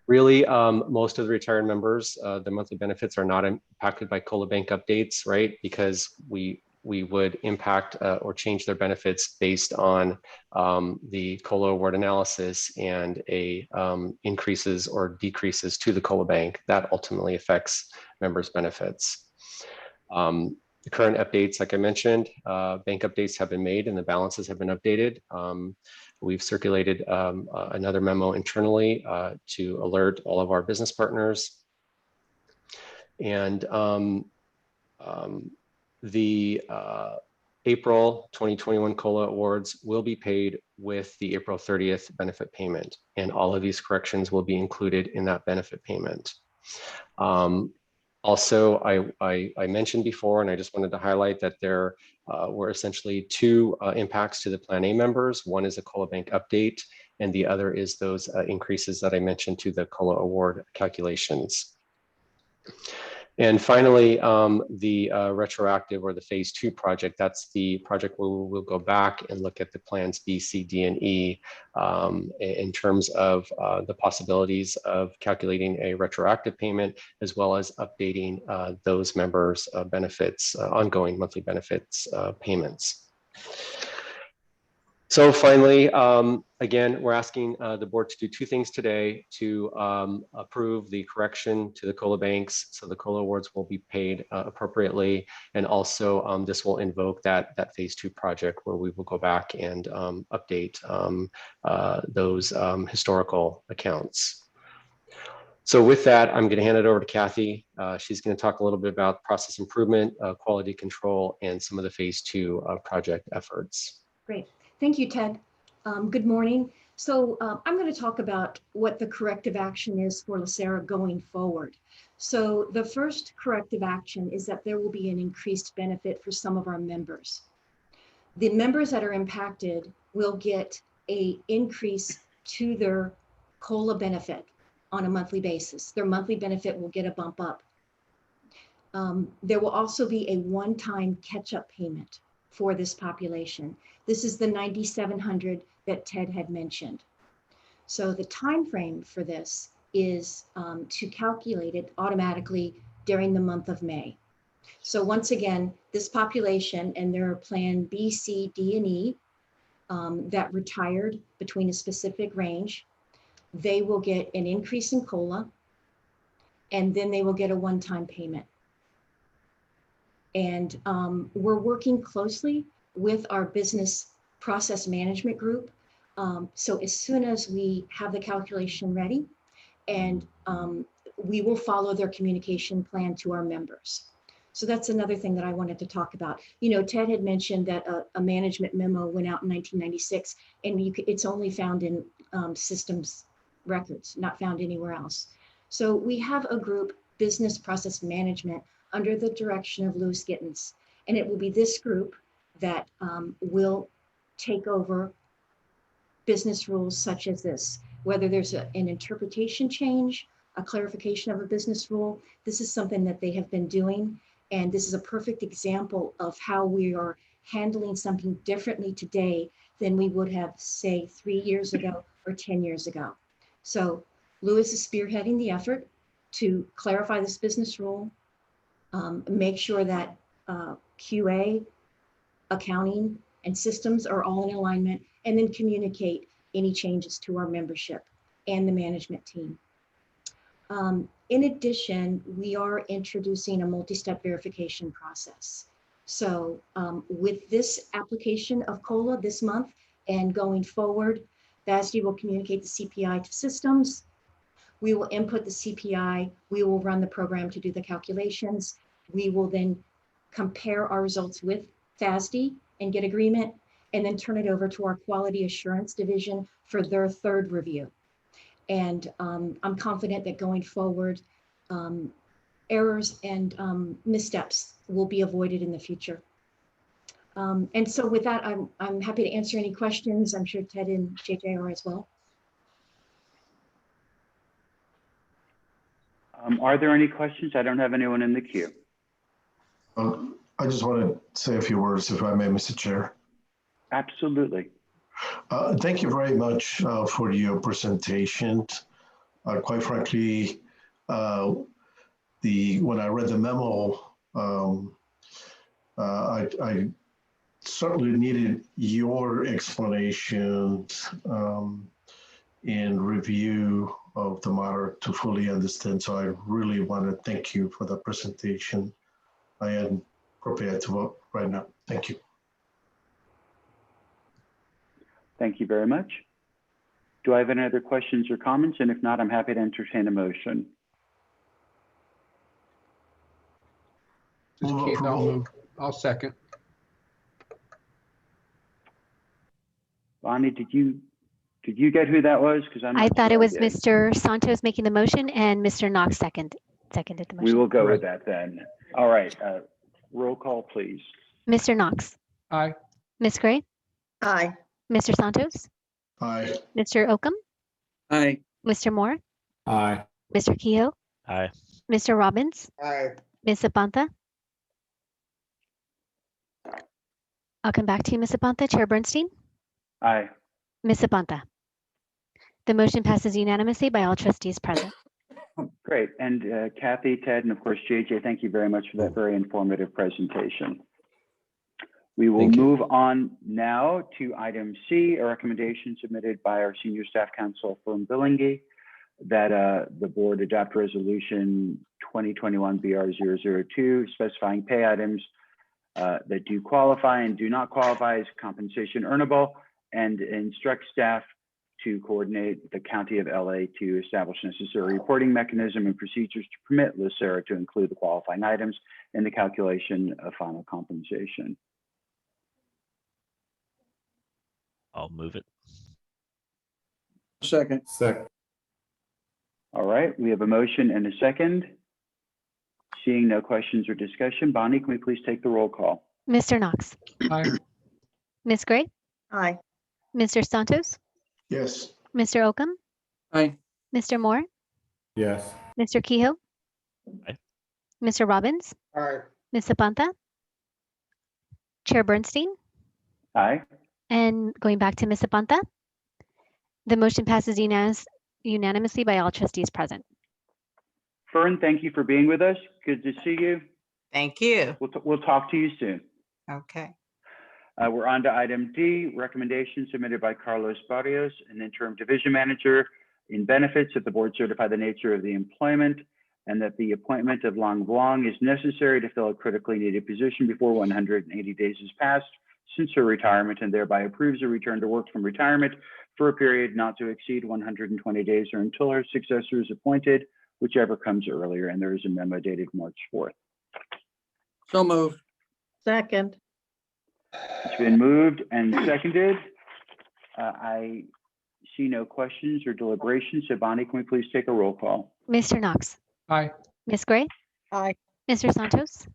Really, most of the retired members, the monthly benefits are not impacted by COLA bank updates, right? Because we would impact or change their benefits based on the COLA award analysis and increases or decreases to the COLA bank that ultimately affects members' benefits. The current updates, like I mentioned, bank updates have been made and the balances have been updated. We've circulated another memo internally to alert all of our business partners. And the April 2021 COLA awards will be paid with the April 30th benefit payment. And all of these corrections will be included in that benefit payment. Also, I mentioned before, and I just wanted to highlight that there were essentially two impacts to the Plan A members. One is a COLA bank update, and the other is those increases that I mentioned to the COLA award calculations. And finally, the retroactive or the phase 2 project, that's the project where we'll go back and look at the plans B, C, D, and E in terms of the possibilities of calculating a retroactive payment, as well as updating those members' benefits, ongoing monthly benefits payments. So finally, again, we're asking the board to do two things today: to approve the correction to the COLA banks, so the COLA awards will be paid appropriately, and also this will invoke that phase 2 project where we will go back and update those historical accounts. So with that, I'm going to hand it over to Kathy. She's going to talk a little bit about process improvement, quality control, and some of the phase 2 project efforts. Great. Thank you, Ted. Good morning. So I'm going to talk about what the corrective action is for LACERA going forward. So the first corrective action is that there will be an increased benefit for some of our members. The members that are impacted will get an increase to their COLA benefit on a monthly basis. Their monthly benefit will get a bump up. There will also be a one-time catch-up payment for this population. This is the $9,700 that Ted had mentioned. So the time frame for this is to calculate it automatically during the month of May. So once again, this population and their plan B, C, D, and E that retired between a specific range, they will get an increase in COLA, and then they will get a one-time payment. And we're working closely with our business process management group. So as soon as we have the calculation ready, and we will follow their communication plan to our members. So that's another thing that I wanted to talk about. You know, Ted had mentioned that a management memo went out in 1996, and it's only found in systems records, not found anywhere else. So we have a group, Business Process Management, under the direction of Louis Gittens. And it will be this group that will take over business rules such as this. Whether there's an interpretation change, a clarification of a business rule, this is something that they have been doing. And this is a perfect example of how we are handling something differently today than we would have, say, 3 years ago or 10 years ago. So Louis is spearheading the effort to clarify this business rule, make sure that QA, accounting, and systems are all in alignment, and then communicate any changes to our membership and the management team. In addition, we are introducing a multi-step verification process. So with this application of COLA this month and going forward, FASD will communicate the CPI to systems. We will input the CPI. We will run the program to do the calculations. We will then compare our results with FASD and get agreement, and then turn it over to our quality assurance division for their third review. And I'm confident that going forward, errors and missteps will be avoided in the future. And so with that, I'm happy to answer any questions. I'm sure Ted and JJ are as well. Are there any questions? I don't have anyone in the queue. I just want to say a few words, if I may, Mr. Chair. Absolutely. Thank you very much for your presentation. Quite frankly, when I read the memo, I certainly needed your explanations and review of the matter to fully understand. So I really want to thank you for the presentation. I am prepared to vote right now. Thank you. Thank you very much. Do I have any other questions or comments? And if not, I'm happy to entertain a motion. This is Keith, I'll second. Bonnie, did you get who that was? Because I thought it was Mr. Santos making the motion and Mr. Knox seconded the motion. We will go with that then. All right, roll call, please. Mr. Knox. Aye. Ms. Gray. Aye. Mr. Santos. Aye. Mr. Oakham. Aye. Mr. Moore. Aye. Mr. Kehoe. Aye. Mr. Robbins. Aye. Ms. Zapanta. I'll come back to you, Ms. Zapanta. Chair Bernstein. Aye. Ms. Zapanta. The motion passes unanimously by all trustees present. Great. And Kathy, Ted, and of course, JJ, thank you very much for that very informative presentation. We will move on now to item C, a recommendation submitted by our senior staff counsel from Billingy that the board adopt resolution 2021-BR002 specifying pay items that do qualify and do not qualify as compensation earnable, and instruct staff to coordinate the County of LA to establish necessary reporting mechanism and procedures to permit LACERA to include the qualifying items in the calculation of final compensation. I'll move it. Second. Second. All right, we have a motion and a second. Seeing no questions or discussion, Bonnie, can we please take the roll call? Mr. Knox. Aye. Ms. Gray. Aye. Mr. Santos. Yes. Mr. Oakham. Aye. Mr. Moore. Yes. Mr. Kehoe. Aye. Mr. Robbins. Aye. Ms. Zapanta. Chair Bernstein. Aye. And going back to Ms. Zapanta, the motion passes unanimously by all trustees present. Fern, thank you for being with us. Good to see you. Thank you. We'll talk to you soon. Okay. We're on to item D, recommendation submitted by Carlos Barrios, an interim division manager in benefits, that the board certify the nature of the employment and that the appointment of Long Blanc is necessary to fill a critically needed position before 180 days has passed since her retirement, and thereby approves a return to work from retirement for a period not to exceed 120 days or until her successor is appointed, whichever comes earlier. And there is a memo dated March 4th. So moved. Second. It's been moved and seconded. I see no questions or deliberations. So Bonnie, can we please take a roll call? Mr. Knox. Aye. Ms. Gray. Aye. Mr. Santos.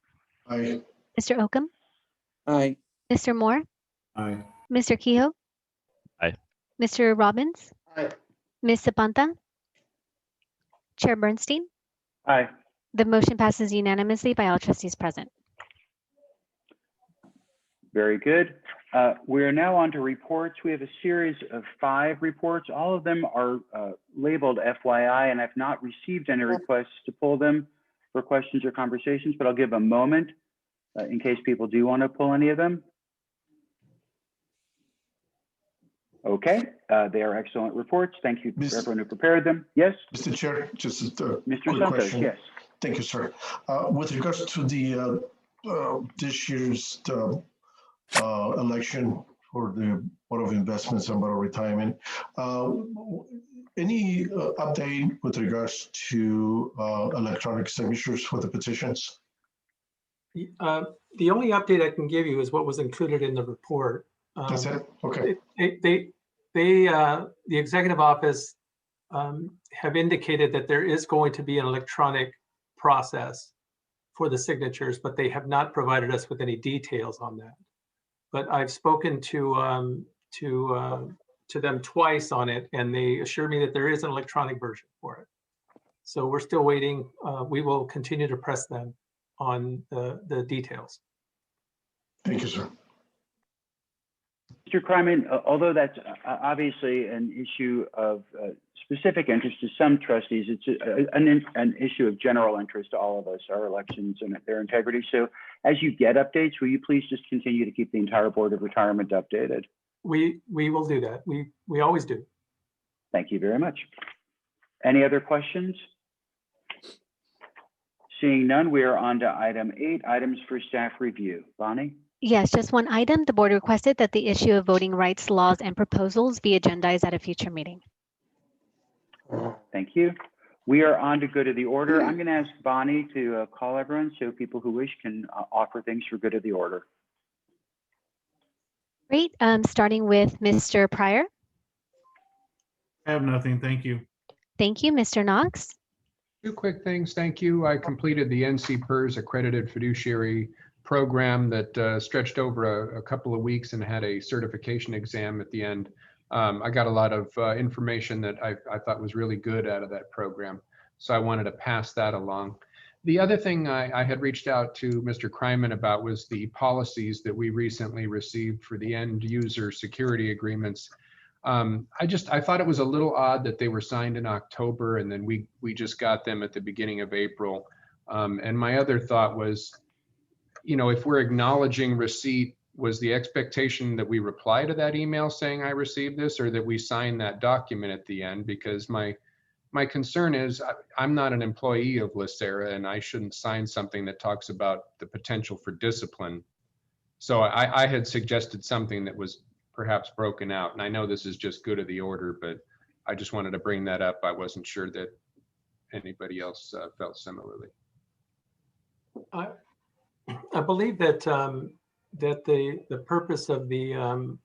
Aye. Mr. Oakham. Aye. Mr. Moore. Aye. Mr. Kehoe. Aye. Mr. Robbins. Aye. Ms. Zapanta. Chair Bernstein. Aye. The motion passes unanimously by all trustees present. Very good. We are now on to reports. We have a series of 5 reports. All of them are labeled FYI, and I've not received any requests to pull them for questions or conversations, but I'll give a moment in case people do want to pull any of them. Okay, they are excellent reports. Thank you to everyone who prepared them. Yes? Mr. Chair, just a Mr. quick Santos, question. yes. Thank you, sir. With regards to the this year's election for the Board of Investments and Board of Retirement, any update with regards to electronic signatures for the petitions? The only update I can give you is what was included in the report. That's it? Okay. The executive office have indicated that there is going to be an electronic process for the signatures, but they have not provided us with any details on that. But I've spoken to them twice on it, and they assure me that there is an electronic version for it. So we're still waiting. We will continue to press them on the details. Thank you, sir. Mr. Kryman, although that's obviously an issue of specific interest to some trustees, it's an issue of general interest to all of us, our elections and their integrity. So as you get updates, will you please just continue to keep the entire Board of Retirement updated? We will do that. We always do. Thank you very much. Any other questions? Seeing none, we are on to item 8, items for staff review. Bonnie? Yes, just one item. The board requested that the issue of voting rights laws and proposals be agendized at a future meeting. Thank you. We are on to good of the order. I'm going to ask Bonnie to call everyone so people who wish can offer things for good of the order. Great. Starting with Mr. Pryor. I have nothing. Thank you. Thank you, Mr. Knox. 2 quick things. Thank you. I completed the NC PERS accredited fiduciary program that stretched over a couple of weeks and had a certification exam at the end. I got a lot of information that I thought was really good out of that program. So I wanted to pass that along. The other thing I had reached out to Mr. Kryman about was the policies that we recently received for the end user security agreements. I thought it was a little odd that they were signed in October and then we just got them at the beginning of April. And my other thought was, you know, if we're acknowledging receipt, was the expectation that we reply to that email saying I received this, or that we sign that document at the end? Because my concern is I'm not an employee of LACERA and I shouldn't sign something that talks about the potential for discipline. So I had suggested something that was perhaps broken out. And I know this is just good of the order, but I just wanted to bring that up. I wasn't sure that anybody else felt similarly. I believe that that the purpose of the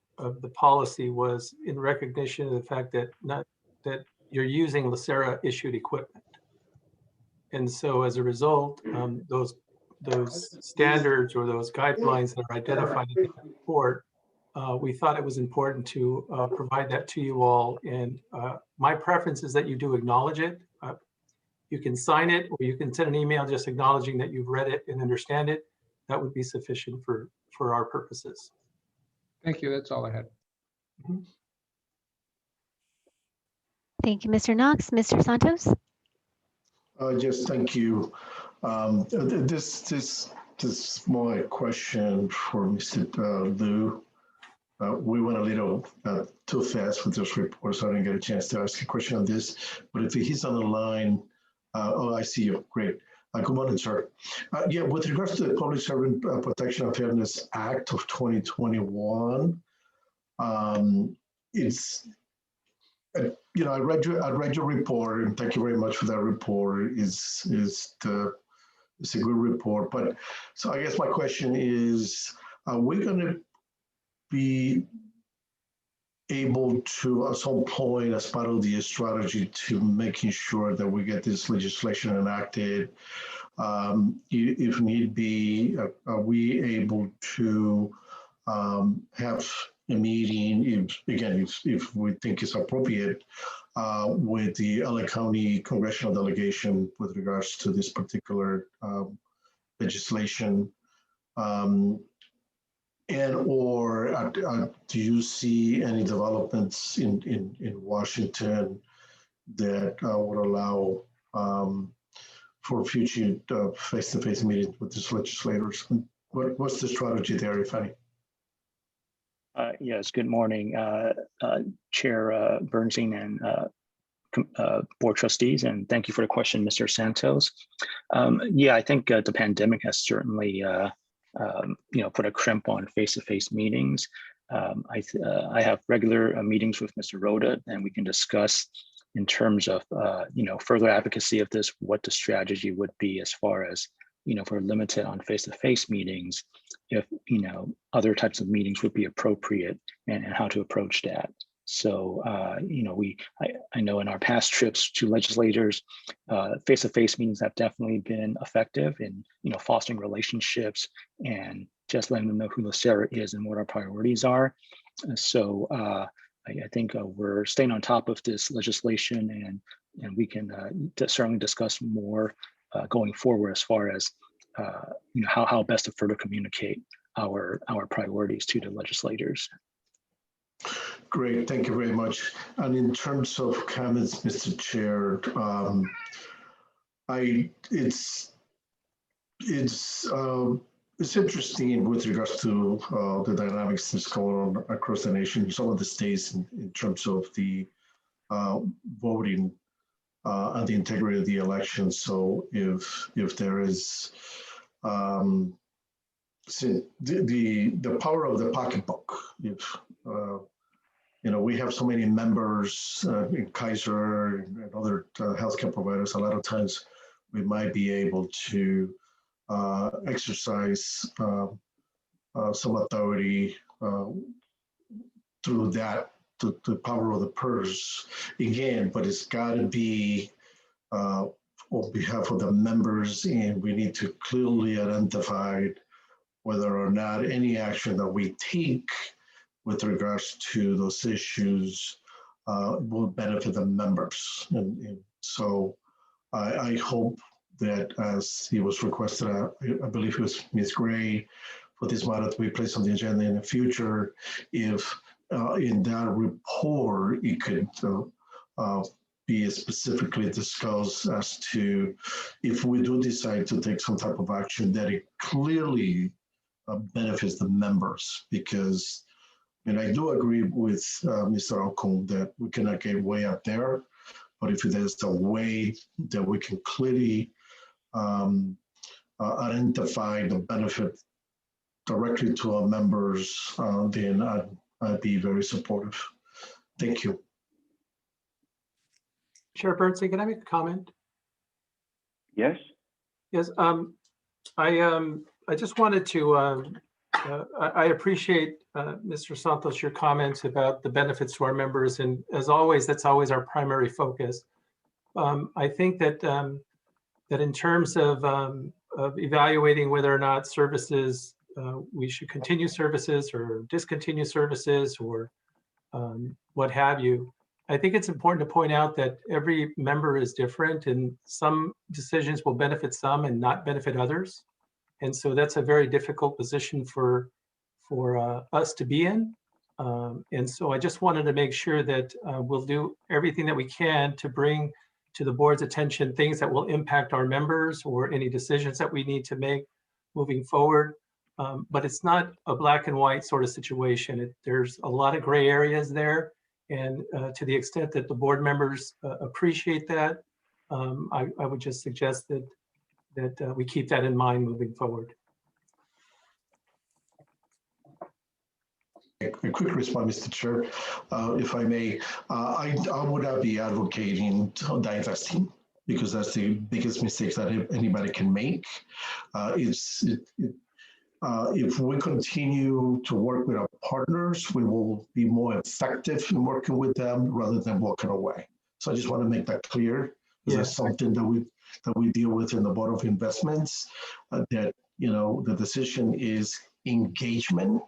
policy was in recognition of the fact that you're using LACERA issued equipment, and so as a result, those standards or those guidelines that are identified in the report, we thought it was important to provide that to you all. And my preference is that you do acknowledge it. You can sign it, or you can send an email just acknowledging that you've read it and understand it. That would be sufficient for our purposes. Thank you. That's all I had. Thank you, Mr. Knox. Mr. Santos? Yes, thank you. This is my question for Mr. Liu. We went a little too fast with this report, so I didn't get a chance to ask a question on this. But if he's on the line, oh, I see you. Great. Good morning, sir. Yeah, with regards to the Public Servant Protection and Fairness Act of 2021, it's, you know, I read your report, and thank you very much for that report. It's a good report. But so I guess my question is, are we going to be able to, at some point, as part of the strategy to making sure that we get this legislation enacted, if need be, are we able to have a meeting, if we think it's appropriate, with the LA County Congressional Delegation with regards to this particular legislation? or do you see any developments in Washington that would allow for future face-to-face meetings with the legislators? What's the strategy there, if any? Yes, good morning, Chair Bernstein and board trustees, and thank you for the question, Mr. Santos. Yeah, I think the pandemic has certainly put a crimp on face-to-face meetings. I have regular meetings with Mr. Rhoda, and we can discuss in terms of further advocacy of this, what the strategy would be as far as if we're limited on face-to-face meetings, if other types of meetings would be appropriate and how to approach that. So I know in our past trips to legislators, face-to-face meetings have definitely been effective in fostering relationships and just letting them know who LACERA is and what our priorities are. So I think we're staying on top of this legislation, and we can certainly discuss more going forward as far as how best to further communicate our priorities to the legislators. Great, thank you very much. And in terms of comments, Mr. Chair, it's interesting with regards to the dynamics that's going on across the nation, some of the states in terms of the voting and the integrity of the election. So if there is the power of the pocketbook, if we have so many members in Kaiser and other healthcare providers, a lot of times we might be able to exercise some authority through that, the power of the purse again, but it's got to be on behalf of the members, and we need to clearly identify whether or not any action that we take with regards to those issues will benefit the members. And so I hope that, as he was requested, I believe it was Ms. Gray, for this matter to be placed on the agenda in the future, if in that report it could be specifically discussed as to if we do decide to take some type of action, that it clearly benefits the members. Because, and I do agree with Mr. Alcon that we cannot get way up there, but if there's a way that we can clearly identify the benefit directly to our members, then I'd be very supportive. Thank you. Chair Bernstein, can I make a comment? Yes. Yes. I just wanted to. I appreciate, Mr. Santos, your comments about the benefits to our members, and as always, that's always our primary focus. I think that that in terms of evaluating whether or not services, we should continue services or discontinue services or what have you, I think it's important to point out that every member is different, and some decisions will benefit some and not benefit others. And so that's a very difficult position for us to be in. And so I just wanted to make sure that we'll do everything that we can to bring to the board's attention things that will impact our members or any decisions that we need to make moving forward. But it's not a black and white sort of situation. There's a lot of gray areas there. And to the extent that the board members appreciate that, I would just suggest that we keep that in mind moving forward. A quick response, Mr. Chair, if I may. I would not be advocating divesting, because that's the biggest mistake that anybody can make. If we continue to work with our partners, we will be more effective in working with them rather than walking away. So I just want to make that clear. Because that's something that we deal with in the Board of Investments, that the decision is engagement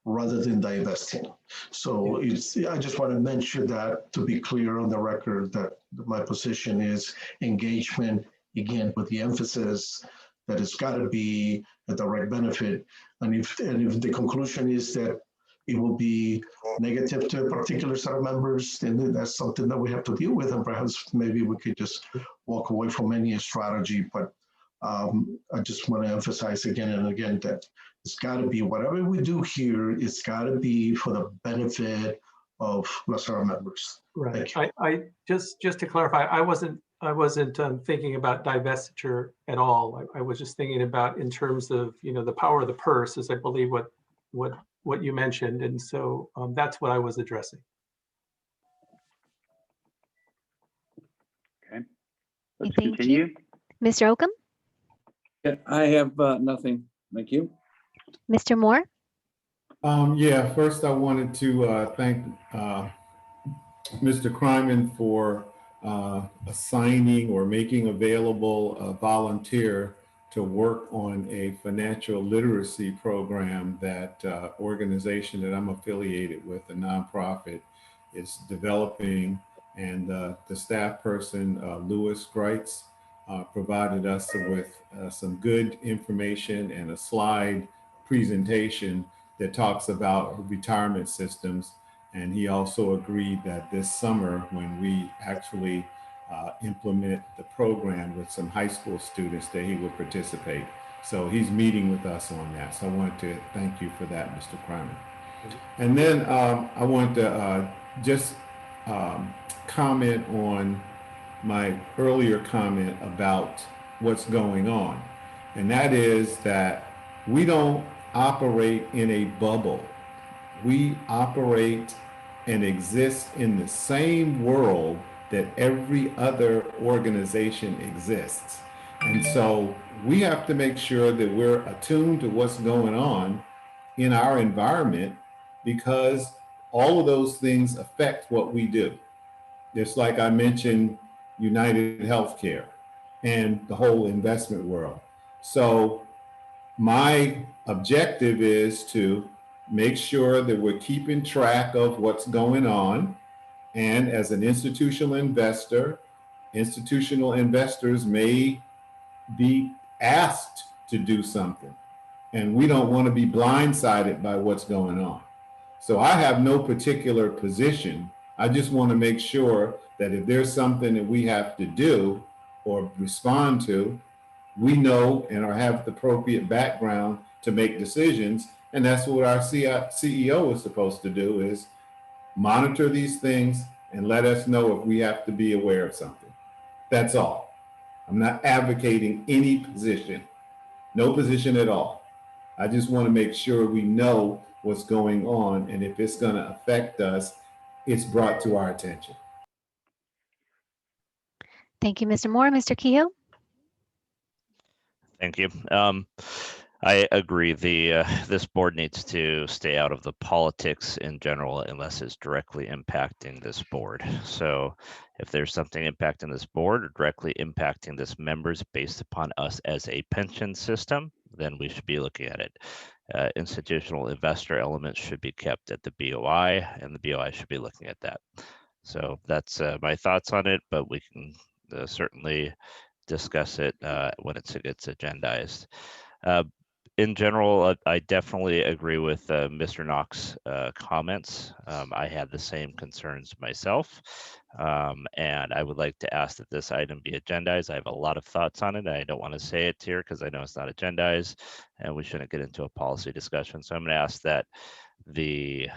rather than divesting. So I just want to mention that to be clear on the record, that my position is engagement, again, with the emphasis that it's got to be a direct benefit. And if the conclusion is that it will be negative to a particular set of members, then that's something that we have to deal with. And perhaps maybe we could just walk away from any strategy. But I just want to emphasize again and again that it's got to be, whatever we do here, it's got to be for the benefit of LACERA members. Right. I just to clarify, I wasn't thinking about divestiture at all. I was just thinking about in terms of, you know, the power of the purse, is I believe what you mentioned, and so that's what I was addressing. Okay, let's Thank continue. you. Mr. Oakham? Yeah, I have nothing. Thank you. Mr. Moore? Yeah, first I wanted to thank Mr. Kryman for assigning or making available a volunteer to work on a financial literacy program that organization that I'm affiliated with, a nonprofit, is developing. And the staff person, Louis Greitz, provided us with some good information and a slide presentation that talks about retirement systems. And he also agreed that this summer, when we actually implement the program with some high school students, that he would participate. So he's meeting with us on that. So I wanted to thank you for that, Mr. Kryman. And then I want to just comment on my earlier comment about what's going on. And that is that we don't operate in a bubble. We operate and exist in the same world that every other organization exists. And so we have to make sure that we're attuned to what's going on in our environment, because all of those things affect what we do. Just like I mentioned, United Healthcare and the whole investment world. So my objective is to make sure that we're keeping track of what's going on. And as an institutional investor, institutional investors may be asked to do something. And we don't want to be blindsided by what's going on. So I have no particular position. I just want to make sure that if there's something that we have to do or respond to, we know and have the appropriate background to make decisions. And that's what our CEO is supposed to do, is monitor these things and let us know if we have to be aware of something. That's all. I'm not advocating any position, no position at all. I just want to make sure we know what's going on, and if it's going to affect us, it's brought to our attention. Thank you, Mr. Moore. Mr. Kehoe? Thank you. I agree. This board needs to stay out of the politics in general unless it's directly impacting this board. So if there's something impacting this board or directly impacting this members based upon us as a pension system, then we should be looking at it. Institutional investor elements should be kept at the BOI, and the BOI should be looking at that. So that's my thoughts on it, but we can certainly discuss it when it gets agendized. In general, I definitely agree with Mr. Knox's comments. I had the same concerns myself, and I would like to ask that this item be agendized. I have a lot of thoughts on it. I don't want to say it here because I know it's not agendized, and we shouldn't get into a policy discussion. So I'm going to ask that the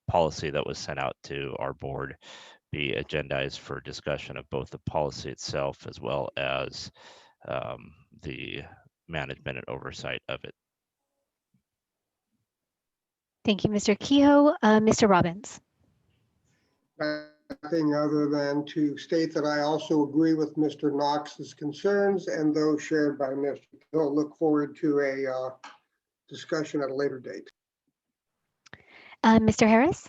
policy that was sent out to our board be agendized for discussion of both the policy itself as well as the management and oversight of it. Thank you, Mr. Kehoe. Mr. Robbins? Nothing other than to state that I also agree with Mr. Knox's concerns and those shared by Mr. Kehoe. Look forward to a discussion at a later date. Mr. Harris?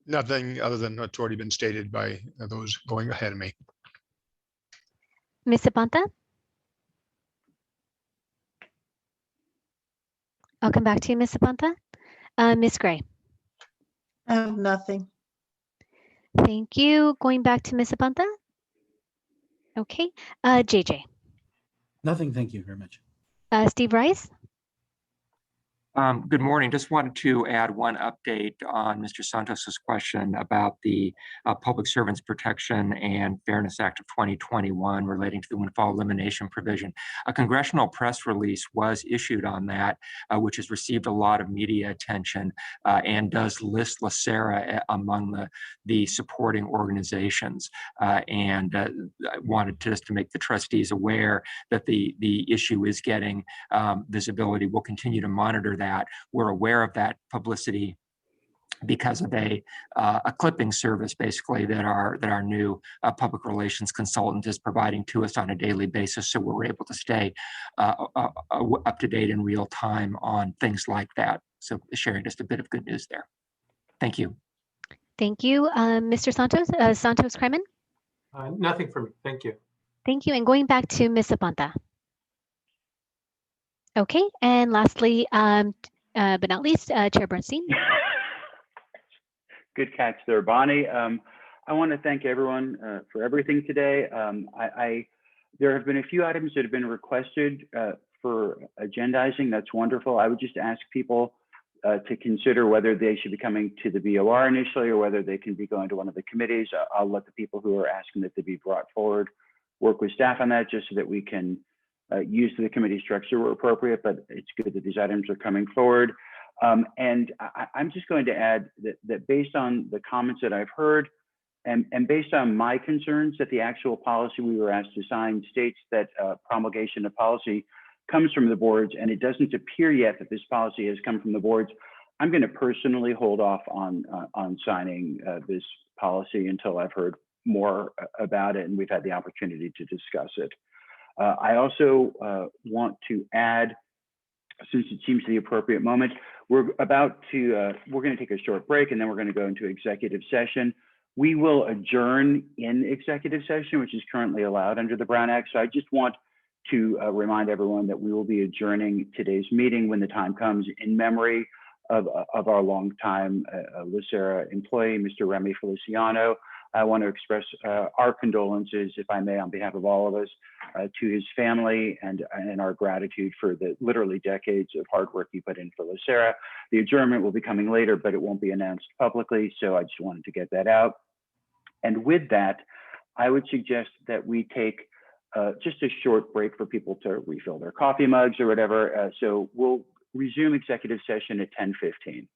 Nothing other than what's already been stated by those going ahead of me. Ms. Zapanta? I'll come back to you, Ms. Zapanta. Ms. Gray? I have nothing. Thank you. Going back to Ms. Zapanta? Okay. JJ? Nothing, thank you very much. Steve Rice? Good morning. Just wanted to add one update on Mr. Santos's question about the Public Servants Protection and Fairness Act of 2021 relating to the windfall elimination provision. A congressional press release was issued on that, which has received a lot of media attention and does list LACERA among the supporting organizations. I wanted just to make the trustees aware that the issue is getting visibility. We'll continue to monitor that. We're aware of that publicity because of a clipping service, basically, that our new public relations consultant is providing to us on a daily basis, so we're able to stay up to date in real time on things like that. So sharing just a bit of good news there. Thank you. Thank you. Mr. Santos, Santos Kremen? Nothing for me. Thank you. Thank you. And going back to Ms. Zapanta. Okay, and lastly, but not least, Chair Bernstein. Good catch there, Bonnie. I want to thank everyone for everything today. There have been a few items that have been requested for agendizing. That's wonderful. I would just ask people to consider whether they should be coming to the BOR initially or whether they can be going to one of the committees. I'll let the people who are asking that they be brought forward work with staff on that, just so that we can use the committee structure where appropriate, but it's good that these items are coming forward. And I'm just going to add that based on the comments that I've heard and based on my concerns that the actual policy we were asked to sign states that promulgation of policy comes from the boards, and it doesn't appear yet that this policy has come from the boards, I'm going to personally hold off on signing this policy until I've heard more about it and we've had the opportunity to discuss it. I also want to add, since it seems the appropriate moment, we're going to take a short break and then we're going to go into executive session. We will adjourn in executive session, which is currently allowed under the Brown Act. So I just want to remind everyone that we will be adjourning today's meeting when the time comes, in memory of our longtime LACERA employee, Mr. Remy Feliciano. I want to express our condolences, if I may, on behalf of all of us, to his family and our gratitude for the literally decades of hard work he put in for LACERA. The adjournment will be coming later, but it won't be announced publicly, so I just wanted to get that out. And with that, I would suggest that we take just a short break for people to refill their coffee mugs or whatever. So we'll resume executive session at 10:15.